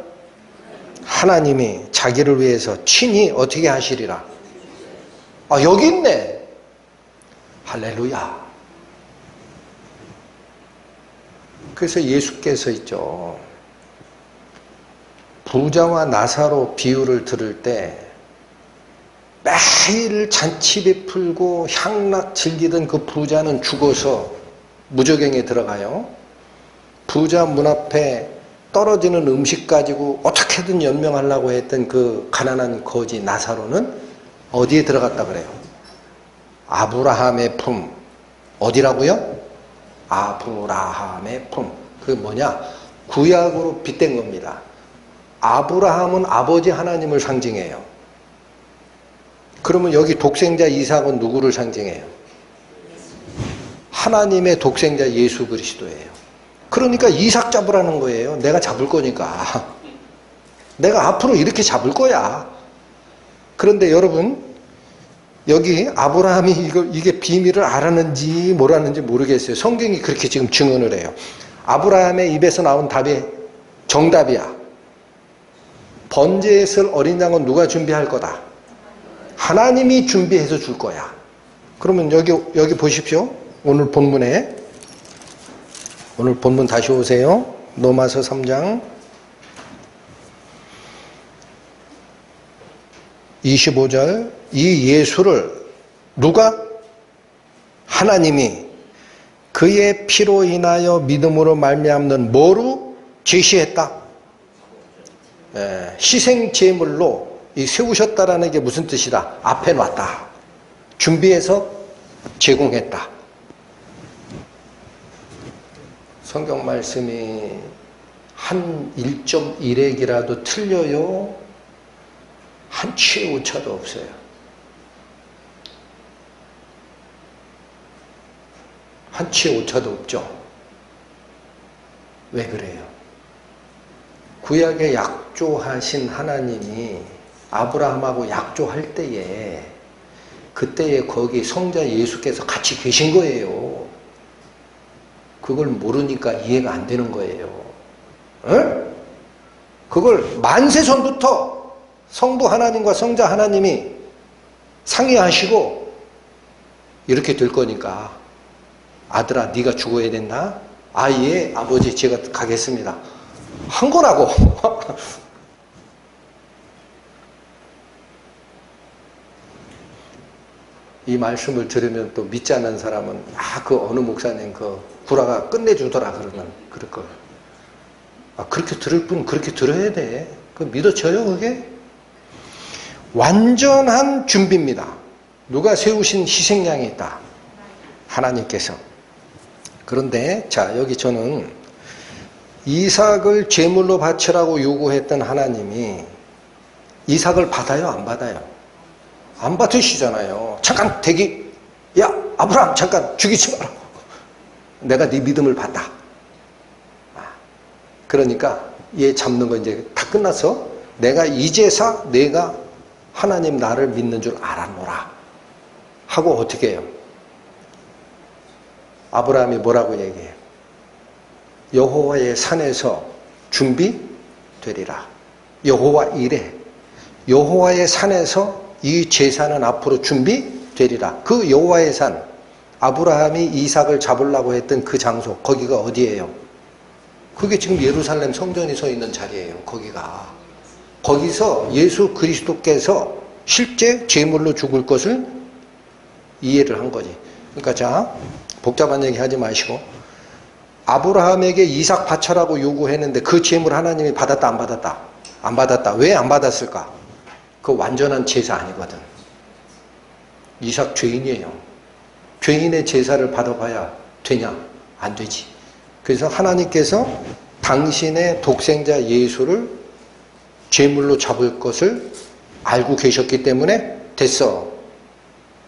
하나님이 자기를 위해서 친히 어떻게 하시리라. 아, 여기 있네. 할렐루야. 그래서 예수께서 있죠, 부자와 나사로 비유를 들을 때 매일 잔치 베풀고 향락 즐기던 그 부자는 죽어서 무저갱에 들어가요. 부자 문 앞에 떨어지는 음식 가지고 어떻게든 연명하려고 했던 그 가난한 거지 나사로는 어디에 들어갔다 그래요? 아브라함의 품. 어디라고요? 아브라함의 품. 그게 뭐냐? 구약으로 빗댄 겁니다. 아브라함은 아버지 하나님을 상징해요. 그러면 여기 독생자 이삭은 누구를 상징해요? 하나님의 독생자 예수 그리스도예요. 그러니까 이삭 잡으라는 거예요. 내가 잡을 거니까. 내가 앞으로 이렇게 잡을 거야. 그런데 여러분, 여기 아브라함이 이게 비밀을 알았는지 몰랐는지 모르겠어요. 성경이 그렇게 지금 증언을 해요. 아브라함의 입에서 나온 답이 정답이야. 번제에 쓸 어린 양은 누가 준비할 거다? 하나님이 준비해서 줄 거야. 그러면 여기 보십시오. 오늘 본문에. 오늘 본문 다시 오세요. 로마서 3장 25절. 이 예수를 누가? 하나님이 그의 피로 인하여 믿음으로 말미암는 뭐로 제시했다? 희생제물로 세우셨다라는 게 무슨 뜻이다? 앞에 놨다. 준비해서 제공했다. 성경 말씀이 한 1.1핵이라도 틀려요. 한 치의 오차도 없어요. 한 치의 오차도 없죠. 왜 그래요? 구약에 약조하신 하나님이 아브라함하고 약조할 때에 그때에 거기 성자 예수께서 같이 계신 거예요. 그걸 모르니까 이해가 안 되는 거예요. 에? 그걸 만세전부터 성부 하나님과 성자 하나님이 상의하시고 이렇게 될 거니까 아들아 네가 죽어야 된다. 아 예 아버지 제가 가겠습니다. 한 거라고. 이 말씀을 들으면 또 믿지 않는 사람은 그 어느 목사님 그 구라가 끝내주더라 그러면 그럴 걸. 그렇게 들을 분 그렇게 들어야 돼. 그 믿어져요 그게? 완전한 준비입니다. 누가 세우신 희생양이 있다? 하나님께서. 그런데 자 여기 저는 이삭을 제물로 바치라고 요구했던 하나님이 이삭을 받아요 안 받아요? 안 받으시잖아요. 잠깐 대기. 야 아브라함 잠깐 죽이지 마라. 내가 네 믿음을 봤다. 그러니까 얘 잡는 거 이제 다 끝나서 내가 이제서 내가 하나님 나를 믿는 줄 알았노라 하고 어떻게 해요? 아브라함이 뭐라고 얘기해요? 여호와의 산에서 준비되리라. 여호와 이래. 여호와의 산에서 이 제사는 앞으로 준비되리라. 그 여호와의 산, 아브라함이 이삭을 잡으려고 했던 그 장소, 거기가 어디예요? 그게 지금 예루살렘 성전이 서 있는 자리예요. 거기서 예수 그리스도께서 실제 제물로 죽을 것을 이해를 한 거지. 그러니까 자 복잡한 얘기 하지 마시고 아브라함에게 이삭 바쳐라고 요구했는데 그 제물 하나님이 받았다 안 받았다? 안 받았다. 왜 안 받았을까? 그 완전한 제사 아니거든. 이삭 죄인이에요. 죄인의 제사를 받아봐야 되냐? 안 되지. 그래서 하나님께서 당신의 독생자 예수를 제물로 잡을 것을 알고 계셨기 때문에 됐어.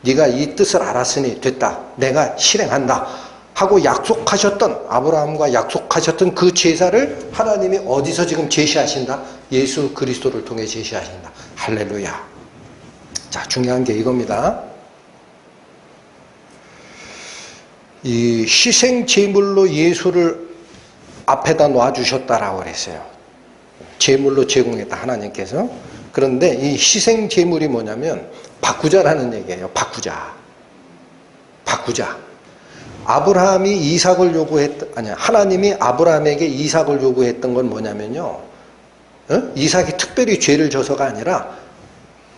네가 이 뜻을 알았으니 됐다. 내가 실행한다. 하고 약속하셨던, 아브라함과 약속하셨던 그 제사를 하나님이 어디서 지금 제시하신다? 예수 그리스도를 통해 제시하신다. 할렐루야. 자, 중요한 게 이겁니다. 이 희생 제물로 예수를 앞에다 놔주셨다라고 그랬어요. 제물로 제공했다, 하나님께서. 그런데 이 희생 제물이 뭐냐면 바꾸자라는 얘기예요. 바꾸자. 아브라함이 이삭을 하나님이 아브라함에게 이삭을 요구했던 건 뭐냐면요. 이삭이 특별히 죄를 져서가 아니라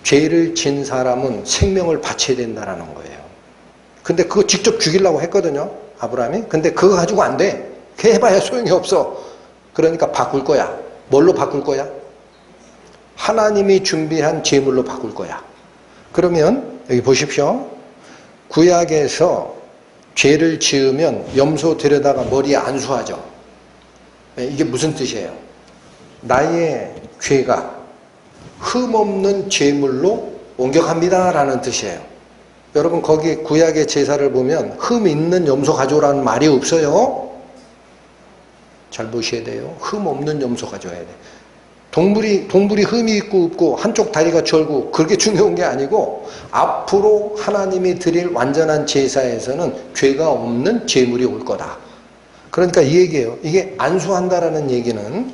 죄를 진 사람은 생명을 바쳐야 된다라는 거예요. 근데 그거 직접 죽이려고 했거든요. 아브라함이. 근데 그거 가지고 안 돼. 그거 해봐야 소용이 없어. 그러니까 바꿀 거야. 뭘로 바꿀 거야? 하나님이 준비한 제물로 바꿀 거야. 그러면 여기 보십시오. 구약에서 죄를 지으면 염소 데려다가 머리에 안수하죠. 이게 무슨 뜻이에요? 나의 죄가 흠없는 제물로 옮겨갑니다 라는 뜻이에요. 여러분 거기 구약의 제사를 보면 흠 있는 염소 가져오라는 말이 없어요. 잘 보셔야 돼요. 흠 없는 염소 가져와야 돼. 동물이 흠이 있고 없고 한쪽 다리가 절고 그렇게 중요한 게 아니고 앞으로 하나님이 드릴 완전한 제사에서는 죄가 없는 제물이 올 거다. 그러니까 이 얘기예요. 이게 안수한다라는 얘기는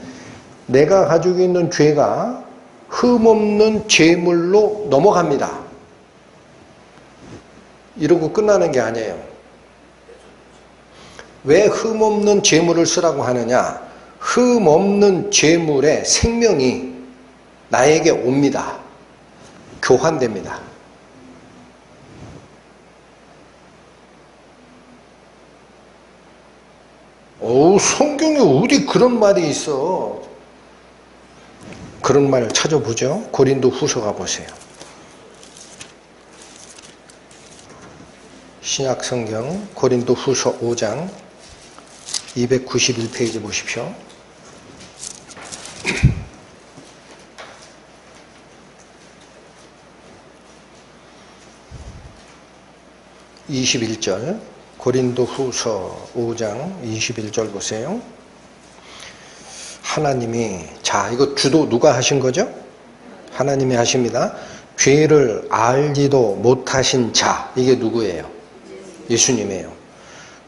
내가 가지고 있는 죄가 흠 없는 제물로 넘어갑니다. 이러고 끝나는 게 아니에요. 왜 흠 없는 제물을 쓰라고 하느냐? 흠 없는 제물의 생명이 나에게 옵니다. 교환됩니다. 성경에 어디 그런 말이 있어? 그런 말을 찾아보죠. 고린도 후서 가보세요. 신약 성경 고린도 후서 5장 291페이지 보십시오. 21절 고린도 후서 5장 21절 보세요. 하나님이, 자 이거 주도 누가 하신 거죠? 하나님이 하십니다. 죄를 알지도 못하신 자, 이게 누구예요? 예수님이에요.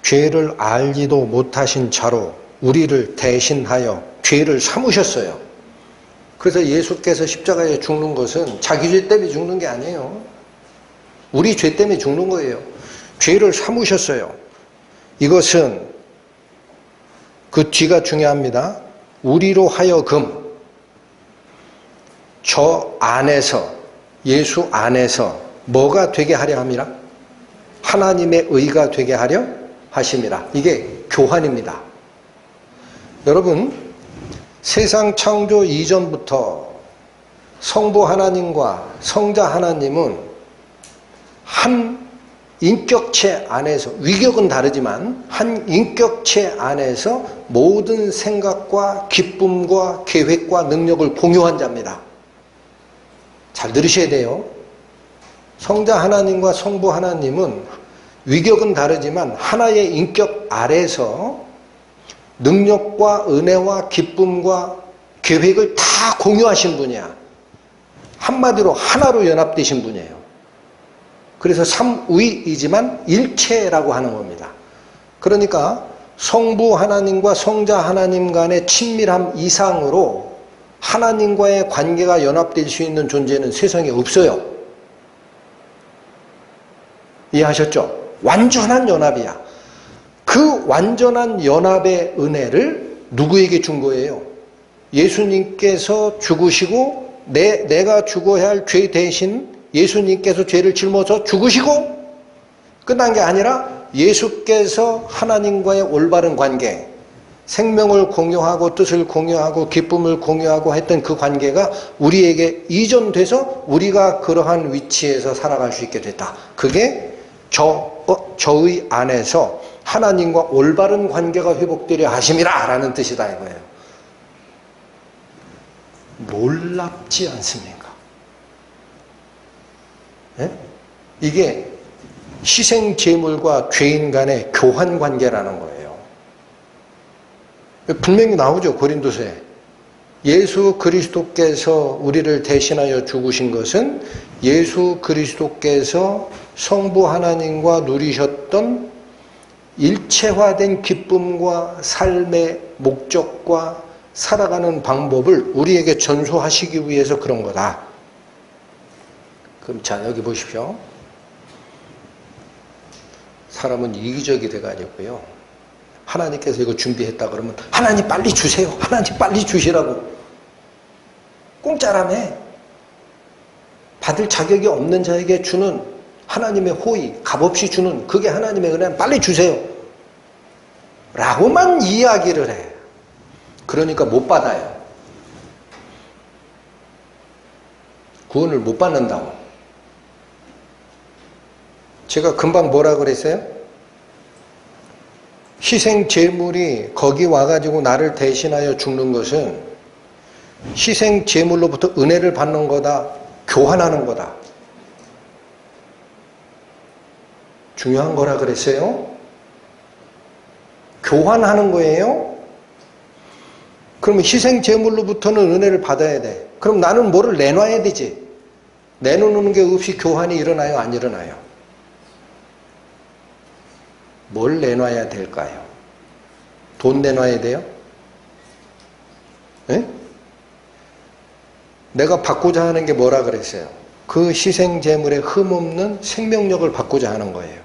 죄를 알지도 못하신 자로 우리를 대신하여 죄를 삼으셨어요. 그래서 예수께서 십자가에 죽는 것은 자기 죄 때문에 죽는 게 아니에요. 우리 죄 때문에 죽는 거예요. 죄를 삼으셨어요. 이것은 그 뒤가 중요합니다. 우리로 하여금 저 안에서, 예수 안에서 뭐가 되게 하려 함이라? 하나님의 의가 되게 하려 하심이라. 이게 교환입니다. 여러분, 세상 창조 이전부터 성부 하나님과 성자 하나님은 한 인격체 안에서, 위격은 다르지만 한 인격체 안에서 모든 생각과 기쁨과 계획과 능력을 공유한 자입니다. 잘 들으셔야 돼요. 성자 하나님과 성부 하나님은 위격은 다르지만 하나의 인격 아래서 능력과 은혜와 기쁨과 계획을 다 공유하신 분이야. 한마디로 하나로 연합되신 분이에요. 그래서 삼위이지만 일체라고 하는 겁니다. 그러니까 성부 하나님과 성자 하나님 간의 친밀함 이상으로 하나님과의 관계가 연합될 수 있는 존재는 세상에 없어요. 이해하셨죠? 완전한 연합이야. 그 완전한 연합의 은혜를 누구에게 준 거예요? 예수님께서 죽으시고 내가 죽어야 할 죄 대신 예수님께서 죄를 짊어져 죽으시고 끝난 게 아니라 예수께서 하나님과의 올바른 관계, 생명을 공유하고 뜻을 공유하고 기쁨을 공유하고 했던 그 관계가 우리에게 이전돼서 우리가 그러한 위치에서 살아갈 수 있게 됐다. 그게 저의 안에서 하나님과 올바른 관계가 회복되려 하심이라 라는 뜻이다 이거예요. 놀랍지 않습니까? 예? 이게 희생 제물과 죄인 간의 교환 관계라는 거예요. 분명히 나오죠, 고린도서에. 예수 그리스도께서 우리를 대신하여 죽으신 것은 예수 그리스도께서 성부 하나님과 누리셨던 일체화된 기쁨과 삶의 목적과 살아가는 방법을 우리에게 전수하시기 위해서 그런 거다. 그럼 자, 여기 보십시오. 사람은 이기적이 돼가지고요. 하나님께서 이거 준비했다 그러면 하나님 빨리 주세요. 하나님 빨리 주시라고. 공짜라며. 받을 자격이 없는 자에게 주는 하나님의 호의, 값없이 주는 그게 하나님의 은혜. 빨리 주세요. 라고만 이야기를 해. 그러니까 못 받아요. 구원을 못 받는다고. 제가 금방 뭐라 그랬어요? 희생 제물이 거기 와가지고 나를 대신하여 죽는 것은 희생 제물로부터 은혜를 받는 거다. 교환하는 거다. 중요한 거라 그랬어요. 교환하는 거예요. 그러면 희생 제물로부터는 은혜를 받아야 돼. 그럼 나는 뭐를 내놔야 되지. 내놓는 게 없이 교환이 일어나요? 안 일어나요? 뭘 내놔야 될까요? 돈 내놔야 돼요? 네? 내가 받고자 하는 게 뭐라 그랬어요? 그 희생 제물에 흠없는 생명력을 받고자 하는 거예요.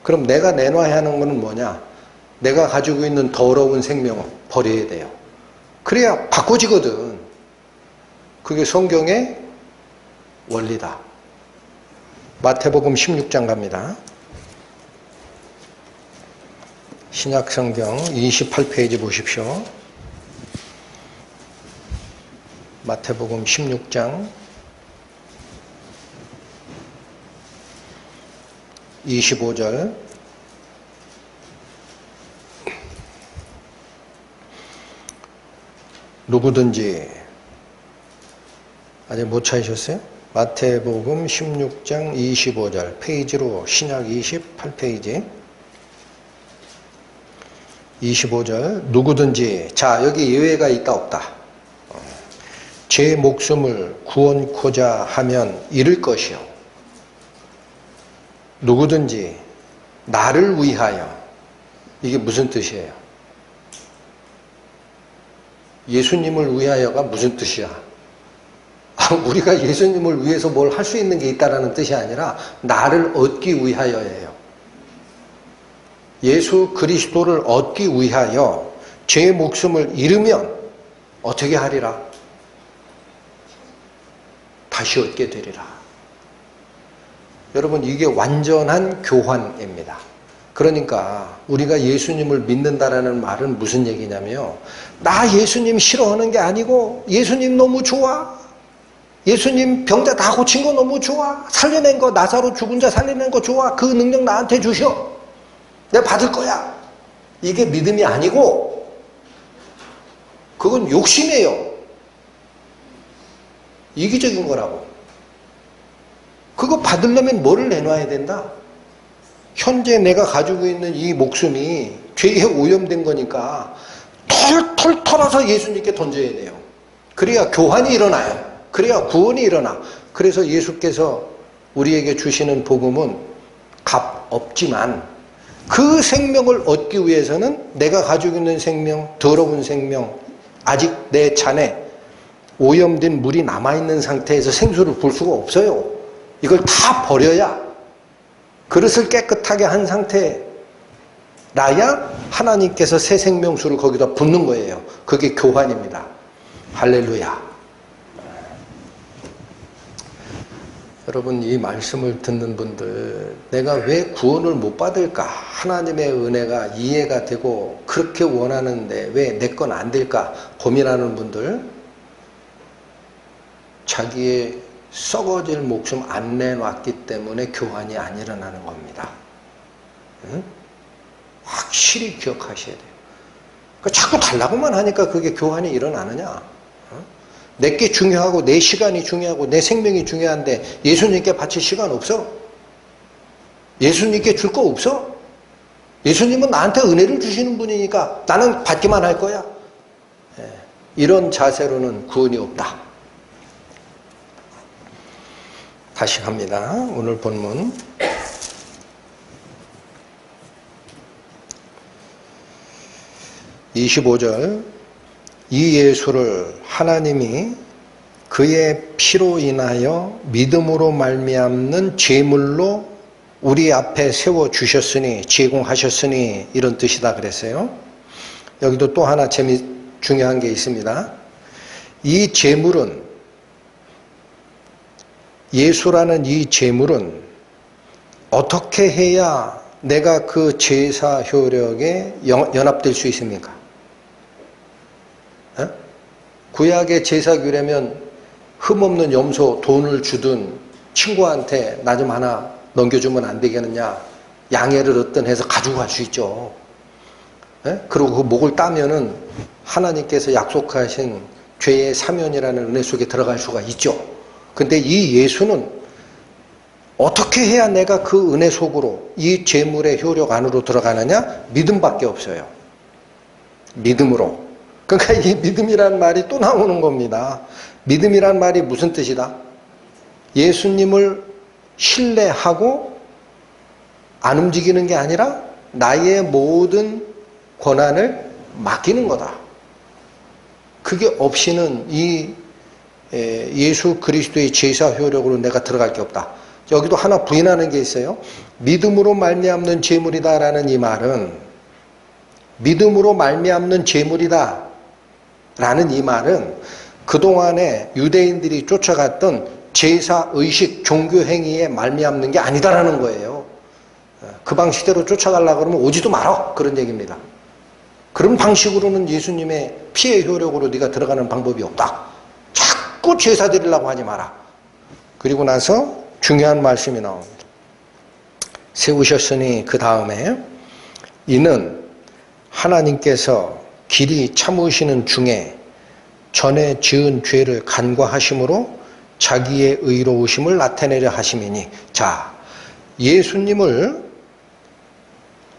그럼 내가 내놔야 하는 거는 뭐냐? 내가 가지고 있는 더러운 생명을 버려야 돼요. 그래야 바꿔지거든. 그게 성경의 원리다. 마태복음 16장 갑니다. 신약성경 28페이지 보십시오. 마태복음 16장 25절. 누구든지 아직 못 찾으셨어요? 마태복음 16장 25절 페이지로 신약 28페이지 25절. 누구든지, 자 여기 예외가 있다 없다. 제 목숨을 구원코자 하면 잃을 것이요. 누구든지 나를 위하여. 이게 무슨 뜻이에요? 예수님을 위하여가 무슨 뜻이야? 우리가 예수님을 위해서 뭘 할 수 있는 게 있다라는 뜻이 아니라 나를 얻기 위하여예요. 예수 그리스도를 얻기 위하여 제 목숨을 잃으면 어떻게 하리라? 다시 얻게 되리라. 여러분, 이게 완전한 교환입니다. 그러니까 우리가 예수님을 믿는다라는 말은 무슨 얘기냐면요, 나 예수님 싫어하는 게 아니고 예수님 너무 좋아, 예수님 병자 다 고친 거 너무 좋아, 살려낸 거, 나사로 죽은 자 살려낸 거 좋아, 그 능력 나한테 주셔, 내가 받을 거야. 이게 믿음이 아니고 그건 욕심이에요. 이기적인 거라고. 그거 받으려면 뭐를 내놔야 된다? 현재 내가 가지고 있는 이 목숨이 죄에 오염된 거니까 털털 털어서 예수님께 던져야 돼요. 그래야 교환이 일어나요. 그래야 구원이 일어나. 그래서 예수께서 우리에게 주시는 복음은 값 없지만 그 생명을 얻기 위해서는 내가 가지고 있는 생명, 더러운 생명, 아직 내 잔에 오염된 물이 남아있는 상태에서 생수를 볼 수가 없어요. 이걸 다 버려야, 그릇을 깨끗하게 한 상태라야 하나님께서 새 생명수를 거기다 붓는 거예요. 그게 교환입니다. 할렐루야. 여러분, 이 말씀을 듣는 분들, 내가 왜 구원을 못 받을까? 하나님의 은혜가 이해가 되고 그렇게 원하는데 왜 내 건 안 될까? 고민하는 분들, 자기의 썩어질 목숨 안 내놨기 때문에 교환이 안 일어나는 겁니다. 응? 확실히 기억하셔야 돼요. 그러니까 자꾸 달라고만 하니까 그게 교환이 일어나느냐? 응? 내게 중요하고 내 시간이 중요하고 내 생명이 중요한데 예수님께 바칠 시간 없어? 예수님께 줄 거 없어? 예수님은 나한테 은혜를 주시는 분이니까 나는 받기만 할 거야. 이런 자세로는 구원이 없다. 다시 갑니다. 오늘 본문 25절, 이 예수를 하나님이 그의 피로 인하여 믿음으로 말미암는 제물로 우리 앞에 세워주셨으니, 제공하셨으니, 이런 뜻이다 그랬어요. 여기도 또 하나 중요한 게 있습니다. 이 제물은, 예수라는 이 제물은 어떻게 해야 내가 그 제사 효력에 연합될 수 있습니까? 구약의 제사규라면 흠없는 염소 돈을 주든 친구한테 나 좀 하나 넘겨주면 안 되겠느냐, 양해를 얻든 해서 가지고 갈 수 있죠. 그리고 그 목을 따면은 하나님께서 약속하신 죄의 사면이라는 은혜 속에 들어갈 수가 있죠. 근데 이 예수는 어떻게 해야 내가 그 은혜 속으로 이 제물의 효력 안으로 들어가느냐? 믿음밖에 없어요. 믿음으로. 그러니까 이 믿음이란 말이 또 나오는 겁니다. 믿음이란 말이 무슨 뜻이다? 예수님을 신뢰하고 안 움직이는 게 아니라 나의 모든 권한을 맡기는 거다. 그게 없이는 이 예수 그리스도의 제사 효력으로 내가 들어갈 게 없다. 여기도 하나 부인하는 게 있어요. 믿음으로 말미암는 제물이다라는 이 말은, 믿음으로 말미암는 제물이다 라는 이 말은 그동안에 유대인들이 쫓아갔던 제사, 의식, 종교 행위에 말미암는 게 아니다라는 거예요. 그 방식대로 쫓아가려고 그러면 오지도 말어, 그런 얘기입니다. 그런 방식으로는 예수님의 피의 효력으로 네가 들어가는 방법이 없다. 자꾸 제사 드리려고 하지 마라. 그리고 나서 중요한 말씀이 나옵니다. 세우셨으니 그 다음에 이는 하나님께서 길이 참으시는 중에 전에 지은 죄를 간과하심으로 자기의 의로우심을 나타내려 하심이니. 자, 예수님을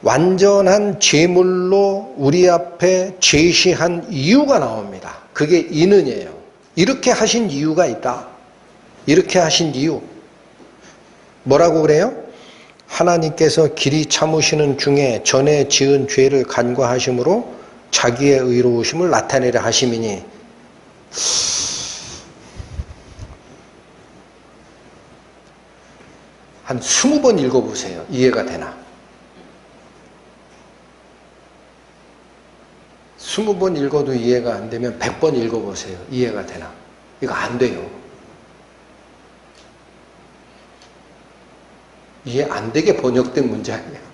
완전한 제물로 우리 앞에 제시한 이유가 나옵니다. 그게 이는이에요. 이렇게 하신 이유가 있다. 이렇게 하신 이유. 뭐라고 그래요? 하나님께서 길이 참으시는 중에 전에 지은 죄를 간과하심으로 자기의 의로우심을 나타내려 하심이니. 한 20번 읽어보세요. 이해가 되나? 20번 읽어도 이해가 안 되면 100번 읽어보세요. 이해가 되나? 이거 안 돼요. 이해 안 되게 번역된 문장이에요.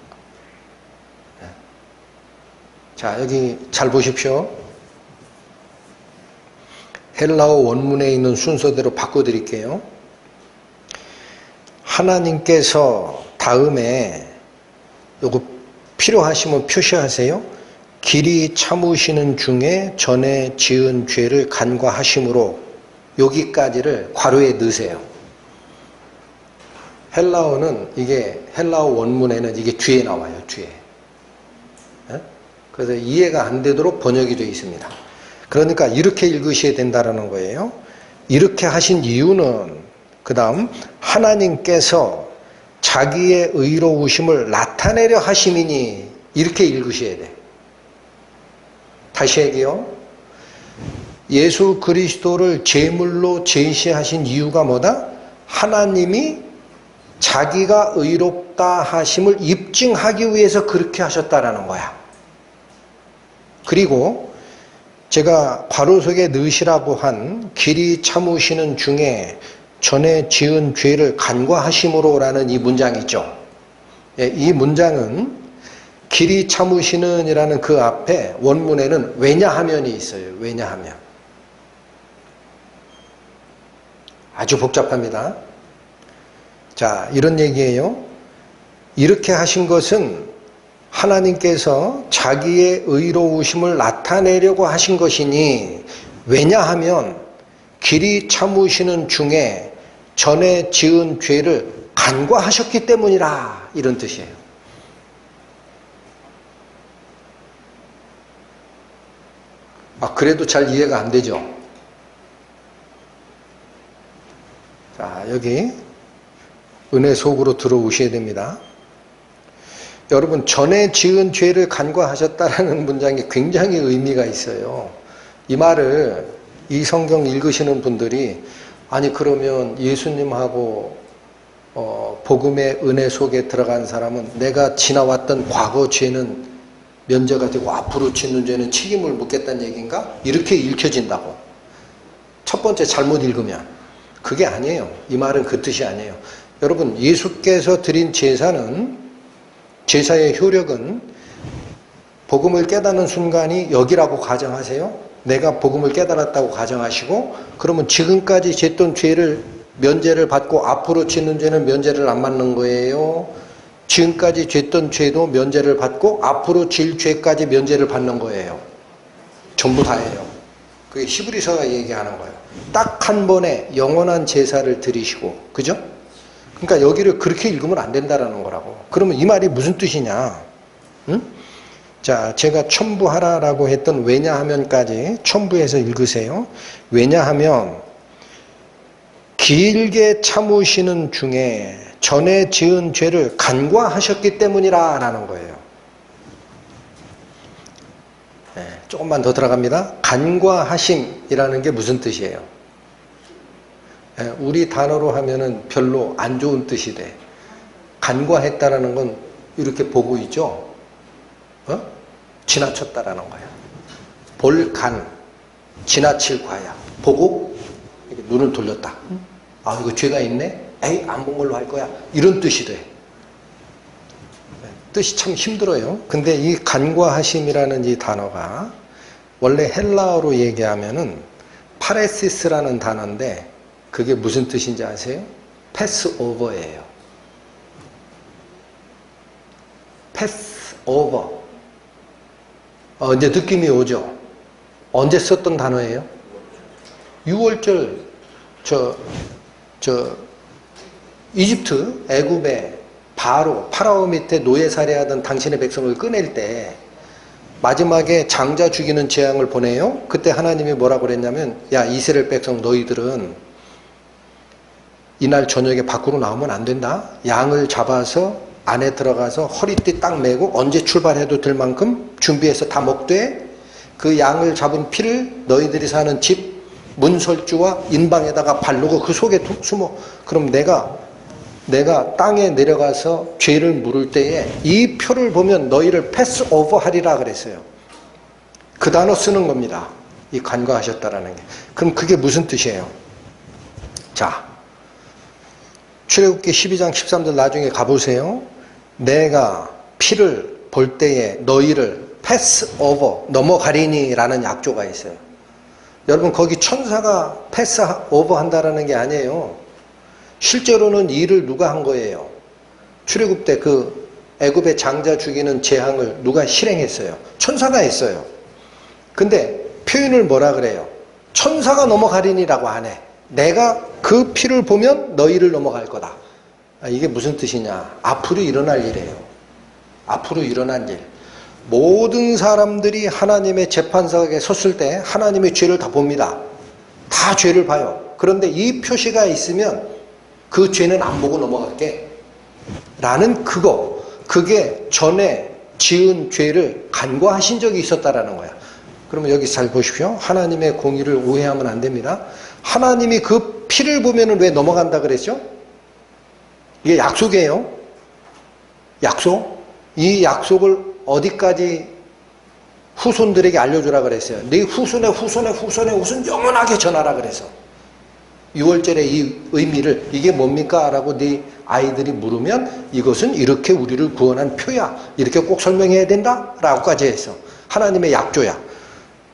자, 여기 잘 보십시오. 헬라어 원문에 있는 순서대로 바꿔드릴게요. 하나님께서 다음에 요거 필요하시면 표시하세요. 길이 참으시는 중에 전에 지은 죄를 간과하심으로, 여기까지를 괄호에 넣으세요. 헬라어는 이게, 헬라어 원문에는 이게 뒤에 나와요. 뒤에. 그래서 이해가 안 되도록 번역이 되어 있습니다. 그러니까 이렇게 읽으셔야 된다는 거예요. 이렇게 하신 이유는, 그 다음 하나님께서 자기의 의로우심을 나타내려 하심이니, 이렇게 읽으셔야 돼. 다시 얘기해요. 예수 그리스도를 제물로 제시하신 이유가 뭐다? 하나님이 자기가 의롭다 하심을 입증하기 위해서 그렇게 하셨다라는 거야. 그리고 제가 괄호 속에 넣으시라고 한 길이 참으시는 중에 전에 지은 죄를 간과하심으로 라는 이 문장 있죠. 이 문장은 길이 참으시는 이라는 그 앞에 원문에는 왜냐하면이 있어요. 왜냐하면. 아주 복잡합니다. 자, 이런 얘기예요. 이렇게 하신 것은 하나님께서 자기의 의로우심을 나타내려고 하신 것이니, 왜냐하면 길이 참으시는 중에 전에 지은 죄를 간과하셨기 때문이라, 이런 뜻이에요. 그래도 잘 이해가 안 되죠? 자, 여기 은혜 속으로 들어오셔야 됩니다. 여러분, 전에 지은 죄를 간과하셨다라는 문장이 굉장히 의미가 있어요. 이 말을, 이 성경 읽으시는 분들이, 아니 그러면 예수님하고 복음의 은혜 속에 들어간 사람은 내가 지나왔던 과거 죄는 면제가 되고 앞으로 짓는 죄는 책임을 묻겠다는 얘기인가? 이렇게 읽혀진다고. 첫 번째 잘못 읽으면. 그게 아니에요. 이 말은 그 뜻이 아니에요. 여러분, 예수께서 드린 제사는, 제사의 효력은 복음을 깨닫는 순간이 여기라고 가정하세요. 내가 복음을 깨달았다고 가정하시고, 그러면 지금까지 짓던 죄를 면제를 받고 앞으로 짓는 죄는 면제를 안 받는 거예요. 지금까지 짓던 죄도 면제를 받고 앞으로 질 죄까지 면제를 받는 거예요. 전부 다예요. 그게 히브리서가 얘기하는 거예요. 딱 한 번에 영원한 제사를 드리시고, 그죠? 그러니까 여기를 그렇게 읽으면 안 된다라는 거라고. 그러면 이 말이 무슨 뜻이냐? 응? 자, 제가 첨부하라라고 했던 왜냐하면까지 첨부해서 읽으세요. 왜냐하면 길게 참으시는 중에 전에 지은 죄를 간과하셨기 때문이라 라는 거예요. 네, 조금만 더 들어갑니다. 간과하심이라는 게 무슨 뜻이에요? 네, 우리 단어로 하면은 별로 안 좋은 뜻이 돼. 간과했다라는 건 이렇게 보고 있죠? 지나쳤다라는 거예요. 볼간, 지나칠 과야. 보고 이렇게 눈을 돌렸다. 이거 죄가 있네? 에이, 안 본 걸로 할 거야. 이런 뜻이 돼. 뜻이 참 힘들어요. 근데 이 간과하심이라는 이 단어가 원래 헬라어로 얘기하면은 파레시스라는 단어인데, 그게 무슨 뜻인지 아세요? 패스오버예요. 패스오버. 이제 느낌이 오죠? 언제 썼던 단어예요? 6월절, 이집트, 애굽의 파라오 밑에 노예 살해하던 당신의 백성을 꺼낼 때 마지막에 장자 죽이는 재앙을 보내요. 그때 하나님이 뭐라고 그랬냐면, 야, 이스라엘 백성 너희들은 이날 저녁에 밖으로 나오면 안 된다. 양을 잡아서 안에 들어가서 허리띠 딱 매고 언제 출발해도 될 만큼 준비해서 다 먹되, 그 양을 잡은 피를 너희들이 사는 집 문설주와 인방에다가 바르고 그 속에 숨어. 그럼 내가 땅에 내려가서 죄를 물을 때에 이 표를 보면 너희를 패스오버 하리라 그랬어요. 그 단어 쓰는 겁니다. 이 간과하셨다라는 게. 그럼 그게 무슨 뜻이에요? 자, 출애굽기 12장 13절 나중에 가보세요. 내가 피를 볼 때에 너희를 패스오버, 넘어가리니 라는 약조가 있어요. 여러분, 거기 천사가 패스오버 한다라는 게 아니에요. 실제로는 이 일을 누가 한 거예요? 출애굽 때 그 애굽의 장자 죽이는 재앙을 누가 실행했어요? 천사가 했어요. 근데 표현을 뭐라 그래요? 천사가 넘어가리니라고 안 해. 내가 그 피를 보면 너희를 넘어갈 거다. 이게 무슨 뜻이냐? 앞으로 일어날 일이에요. 앞으로 일어날 일. 모든 사람들이 하나님의 재판석에 섰을 때 하나님의 죄를 다 봅니다. 다 죄를 봐요. 그런데 이 표시가 있으면 그 죄는 안 보고 넘어갈게 라는 그게 전에 지은 죄를 간과하신 적이 있었다라는 거야. 그러면 여기 잘 보십시오. 하나님의 공의를 오해하면 안 됩니다. 하나님이 그 피를 보면 왜 넘어간다 그랬죠? 이게 약속이에요. 약속. 이 약속을 어디까지 후손들에게 알려주라 그랬어요. 네 후손의 후손 영원하게 전하라 그래서. 6월절의 이 의미를, 이게 뭡니까? 라고 네 아이들이 물으면 이것은 이렇게 우리를 구원한 표야. 이렇게 꼭 설명해야 된다? 라고까지 해서. 하나님의 약조야.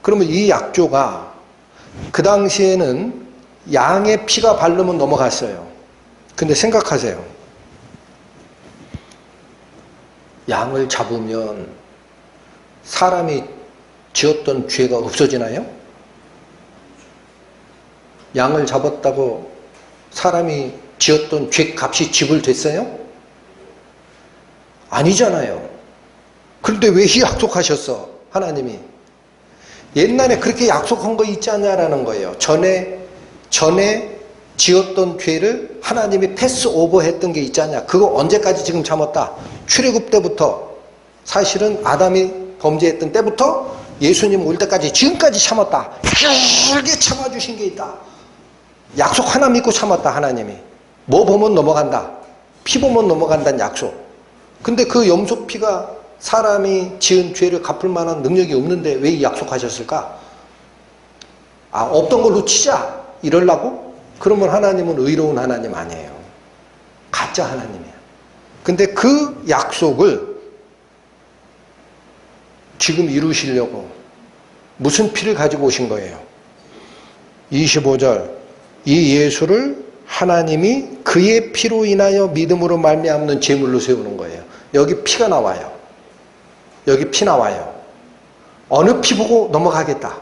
그러면 이 약조가 그 당시에는 양의 피가 바르면 넘어갔어요. 근데 생각하세요. 양을 잡으면 사람이 지었던 죄가 없어지나요? 양을 잡았다고 사람이 지었던 죄값이 지불됐어요? 아니잖아요. 그런데 왜 약속하셨어? 하나님이. 옛날에 그렇게 약속한 거 있지 않냐라는 거예요. 전에 지었던 죄를 하나님이 패스오버 했던 게 있지 않냐. 그거 언제까지 지금 참았다? 출애굽 때부터, 사실은 아담이 범죄했던 때부터 예수님 올 때까지 지금까지 참았다. 길게 참아주신 게 있다. 약속 하나 믿고 참았다. 하나님이. 뭐 보면 넘어간다. 피 보면 넘어간다는 약속. 근데 그 염소피가 사람이 지은 죄를 갚을 만한 능력이 없는데 왜 약속하셨을까? 없던 걸로 치자 이러려고? 그러면 하나님은 의로운 하나님 아니에요. 가짜 하나님이에요. 근데 그 약속을 지금 이루시려고 무슨 피를 가지고 오신 거예요? 25절, 이 예수를 하나님이 그의 피로 인하여 믿음으로 말미암는 제물로 세우는 거예요. 여기 피가 나와요. 여기 피 나와요. 어느 피 보고 넘어가겠다?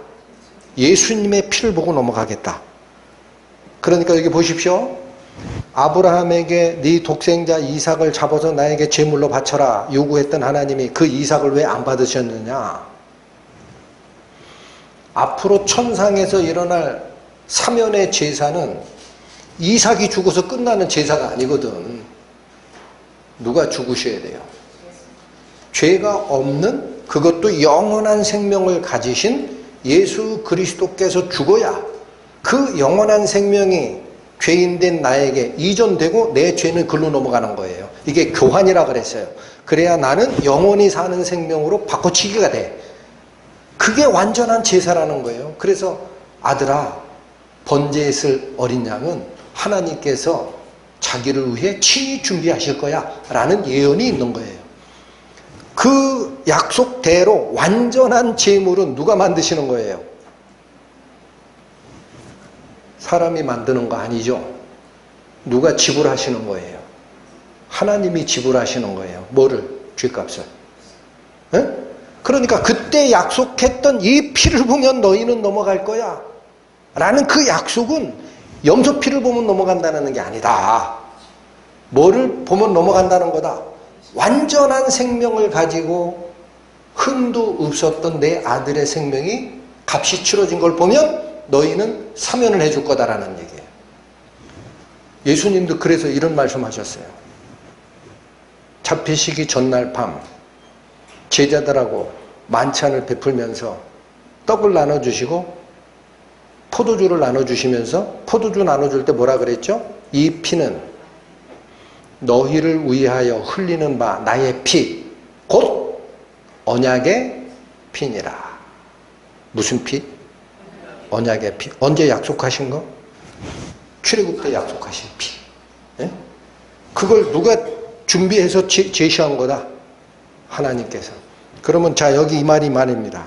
예수님의 피를 보고 넘어가겠다. 그러니까 여기 보십시오. 아브라함에게 네 독생자 이삭을 잡아서 나에게 제물로 바쳐라 요구했던 하나님이 그 이삭을 왜 안 받으셨느냐? 앞으로 천상에서 일어날 사면의 제사는 이삭이 죽어서 끝나는 제사가 아니거든. 누가 죽으셔야 돼요? 죄가 없는, 그것도 영원한 생명을 가지신 예수 그리스도께서 죽어야 그 영원한 생명이 죄인된 나에게 이전되고 내 죄는 글로 넘어가는 거예요. 이게 교환이라 그랬어요. 그래야 나는 영원히 사는 생명으로 바꿔치기가 돼. 그게 완전한 제사라는 거예요. 그래서 아들아, 번제했을 어린 양은 하나님께서 자기를 위해 친히 준비하실 거야 라는 예언이 있는 거예요. 그 약속대로 완전한 제물은 누가 만드시는 거예요? 사람이 만드는 거 아니죠. 누가 지불하시는 거예요? 하나님이 지불하시는 거예요. 뭐를? 죄값을. 에? 그러니까 그때 약속했던 이 피를 보면 너희는 넘어갈 거야 라는 그 약속은 염소피를 보면 넘어간다는 게 아니다. 뭐를 보면 넘어간다는 거다? 완전한 생명을 가지고 흠도 없었던 내 아들의 생명이 값이 치러진 걸 보면 너희는 사면을 해줄 거다라는 얘기예요. 예수님도 그래서 이런 말씀하셨어요. 잡히시기 전날 밤 제자들하고 만찬을 베풀면서 떡을 나눠주시고 포도주를 나눠주시면서 포도주 나눠줄 때 뭐라 그랬죠? 이 피는 너희를 위하여 흘리는 바 나의 피, 곧 언약의 피니라. 무슨 피? 언약의 피. 언제 약속하신 거? 출애굽 때 약속하신 피. 예? 그걸 누가 준비해서 제시한 거다? 하나님께서. 그러면 자, 여기 이 말입니다.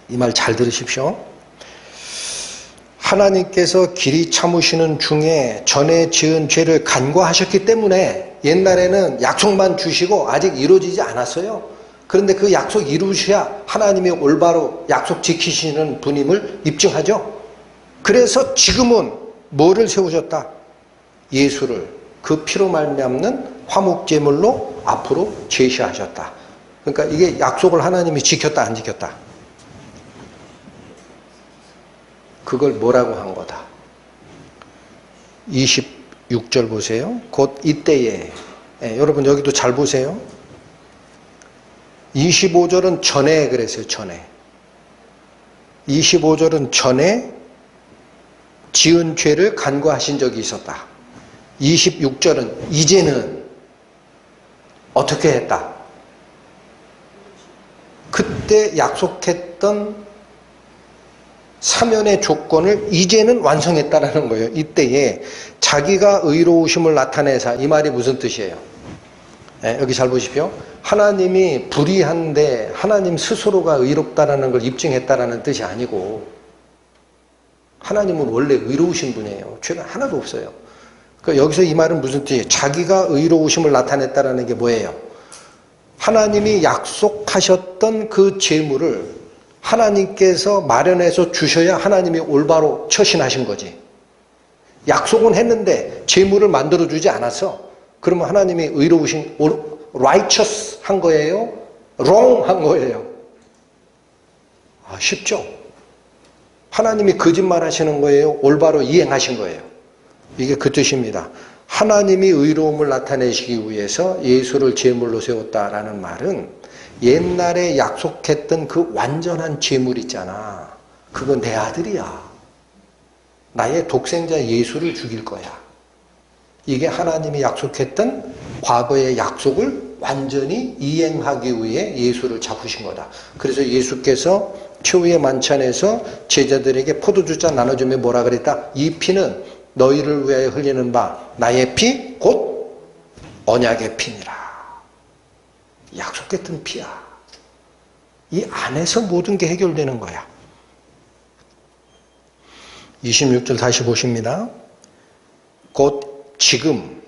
이 말 잘 들으십시오. 하나님께서 길이 참으시는 중에 전에 지은 죄를 간과하셨기 때문에 옛날에는 약속만 주시고 아직 이루어지지 않았어요. 그런데 그 약속 이루셔야 하나님이 올바로 약속 지키시는 분임을 입증하죠. 그래서 지금은 뭐를 세우셨다? 예수를 그 피로 말미암는 화목제물로 앞으로 제시하셨다. 그러니까 이게 약속을 하나님이 지켰다 안 지켰다? 그걸 뭐라고 한 거다? 26절 보세요. 곧 이때에, 여러분 여기도 잘 보세요. 25절은 전에 그랬어요. 전에. 25절은 전에 지은 죄를 간과하신 적이 있었다. 26절은 이제는 어떻게 했다? 그때 약속했던 사면의 조건을 이제는 완성했다라는 거예요. 이때에 자기가 의로우심을 나타내사. 이 말이 무슨 뜻이에요? 여기 잘 보십시오. 하나님이 불의한데 하나님 스스로가 의롭다라는 걸 입증했다라는 뜻이 아니고, 하나님은 원래 의로우신 분이에요. 죄가 하나도 없어요. 그러니까 여기서 이 말은 무슨 뜻이에요? 자기가 의로우심을 나타냈다라는 게 뭐예요? 하나님이 약속하셨던 그 제물을 하나님께서 마련해서 주셔야 하나님이 올바로 처신하신 거지. 약속은 했는데 재물을 만들어주지 않았어. 그러면 하나님이 의로우신, righteous 한 거예요? wrong 한 거예요? 쉽죠? 하나님이 거짓말 하시는 거예요? 올바로 이행하신 거예요? 이게 그 뜻입니다. 하나님이 의로움을 나타내시기 위해서 예수를 제물로 세웠다라는 말은 옛날에 약속했던 그 완전한 제물 있잖아. 그건 내 아들이야. 나의 독생자 예수를 죽일 거야. 이게 하나님이 약속했던 과거의 약속을 완전히 이행하기 위해 예수를 잡으신 거다. 그래서 예수께서 최후의 만찬에서 제자들에게 포도주잔 나눠주며 뭐라 그랬다? 이 피는 너희를 위하여 흘리는 바 나의 피 곧 언약의 피니라. 약속했던 피야. 이 안에서 모든 게 해결되는 거야. 26절 다시 보십니다. 곧 지금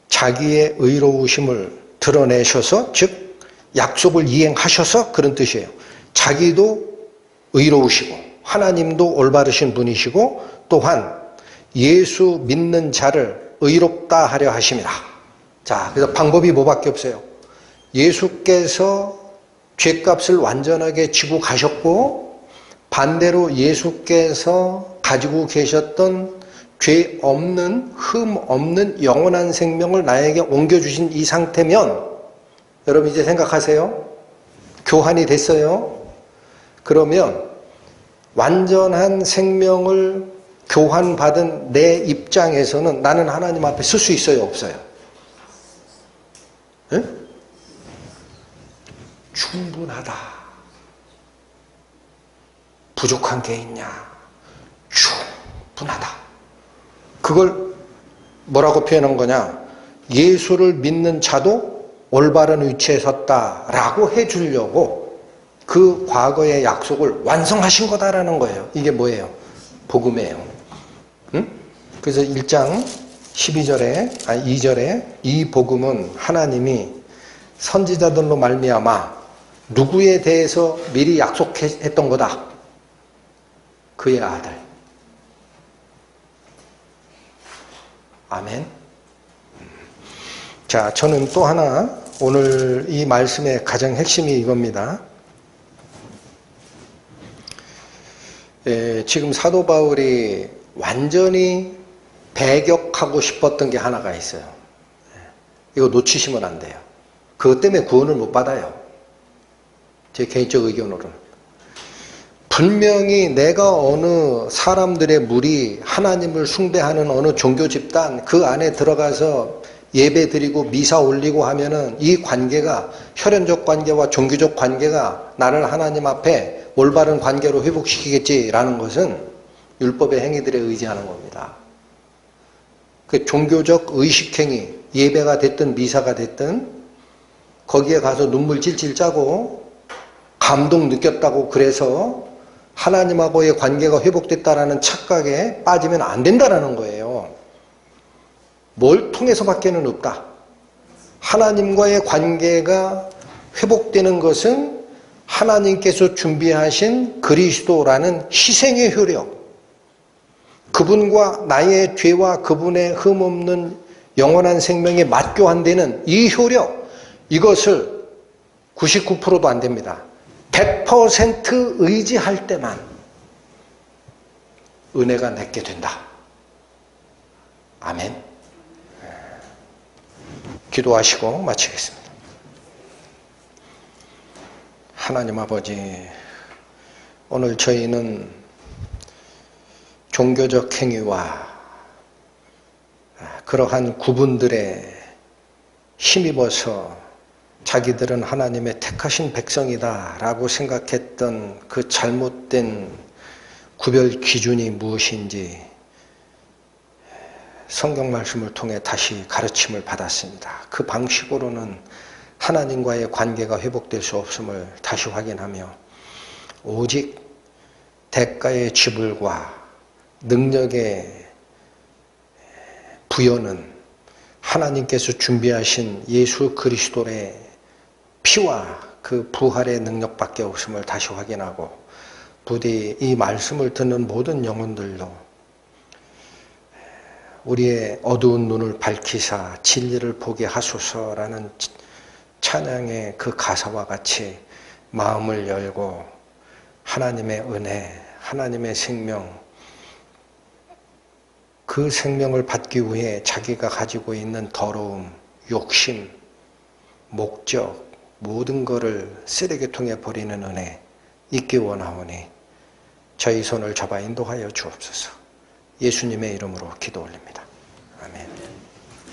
자기의 의로우심을 드러내셔서, 즉 약속을 이행하셔서 그런 뜻이에요. 자기도 의로우시고 하나님도 올바르신 분이시고 또한 예수 믿는 자를 의롭다 하려 하심이라. 자, 그래서 방법이 뭐밖에 없어요. 예수께서 죄값을 완전하게 지고 가셨고 반대로 예수께서 가지고 계셨던 죄 없는, 흠 없는 영원한 생명을 나에게 옮겨주신 이 상태면, 여러분 이제 생각하세요. 교환이 됐어요. 그러면 완전한 생명을 교환받은 내 입장에서는 나는 하나님 앞에 설 수 있어요, 없어요? 네? 충분하다. 부족한 게 있냐? 충분하다. 그걸 뭐라고 표현한 거냐? 예수를 믿는 자도 올바른 위치에 섰다라고 해주려고 그 과거의 약속을 완성하신 거다라는 거예요. 이게 뭐예요? 복음이에요. 응? 그래서 1장 2절에 이 복음은 하나님이 선지자들로 말미암아 누구에 대해서 미리 약속했던 거다. 그의 아들. 아멘. 자, 저는 또 하나 오늘 이 말씀의 가장 핵심이 이겁니다. 지금 사도 바울이 완전히 배격하고 싶었던 게 하나가 있어요. 이거 놓치시면 안 돼요. 그것 때문에 구원을 못 받아요. 제 개인적 의견으로는. 분명히 내가 어느 사람들의 무리, 하나님을 숭배하는 어느 종교 집단 그 안에 들어가서 예배 드리고 미사 올리고 하면은 이 관계가 혈연적 관계와 종교적 관계가 나를 하나님 앞에 올바른 관계로 회복시키겠지라는 것은 율법의 행위들에 의지하는 겁니다. 그 종교적 의식행위, 예배가 됐든 미사가 됐든 거기에 가서 눈물 찔찔 짜고 감동 느꼈다고 그래서 하나님하고의 관계가 회복됐다라는 착각에 빠지면 안 된다라는 거예요. 뭘 통해서밖에는 없다. 하나님과의 관계가 회복되는 것은 하나님께서 준비하신 그리스도라는 희생의 효력, 그분과 나의 죄와 그분의 흠없는 영원한 생명에 맞교환되는 이 효력, 이것을 99%도 안 됩니다. 100% 의지할 때만 은혜가 내게 된다. 아멘. 기도하시고 마치겠습니다. 하나님 아버지, 오늘 저희는 종교적 행위와 그러한 구분들에 힘입어서 자기들은 하나님의 택하신 백성이다 라고 생각했던 그 잘못된 구별 기준이 무엇인지 성경 말씀을 통해 다시 가르침을 받았습니다. 그 방식으로는 하나님과의 관계가 회복될 수 없음을 다시 확인하며 오직 대가의 지불과 능력의 부여는 하나님께서 준비하신 예수 그리스도의 피와 그 그 부활의 능력밖에 없음을 다시 확인하고 부디 이 말씀을 듣는 모든 영혼들도 우리의 어두운 눈을 밝히사 진리를 보게 하소서라는 찬양의 그 가사와 같이 마음을 열고 하나님의 은혜, 하나님의 생명, 그 생명을 받기 위해 자기가 가지고 있는 더러움, 욕심, 목적, 모든 것을 쓰레기통에 버리는 은혜 있기 원하오니 저희 손을 잡아 인도하여 주옵소서. 예수님의 이름으로 기도 올립니다. 아멘.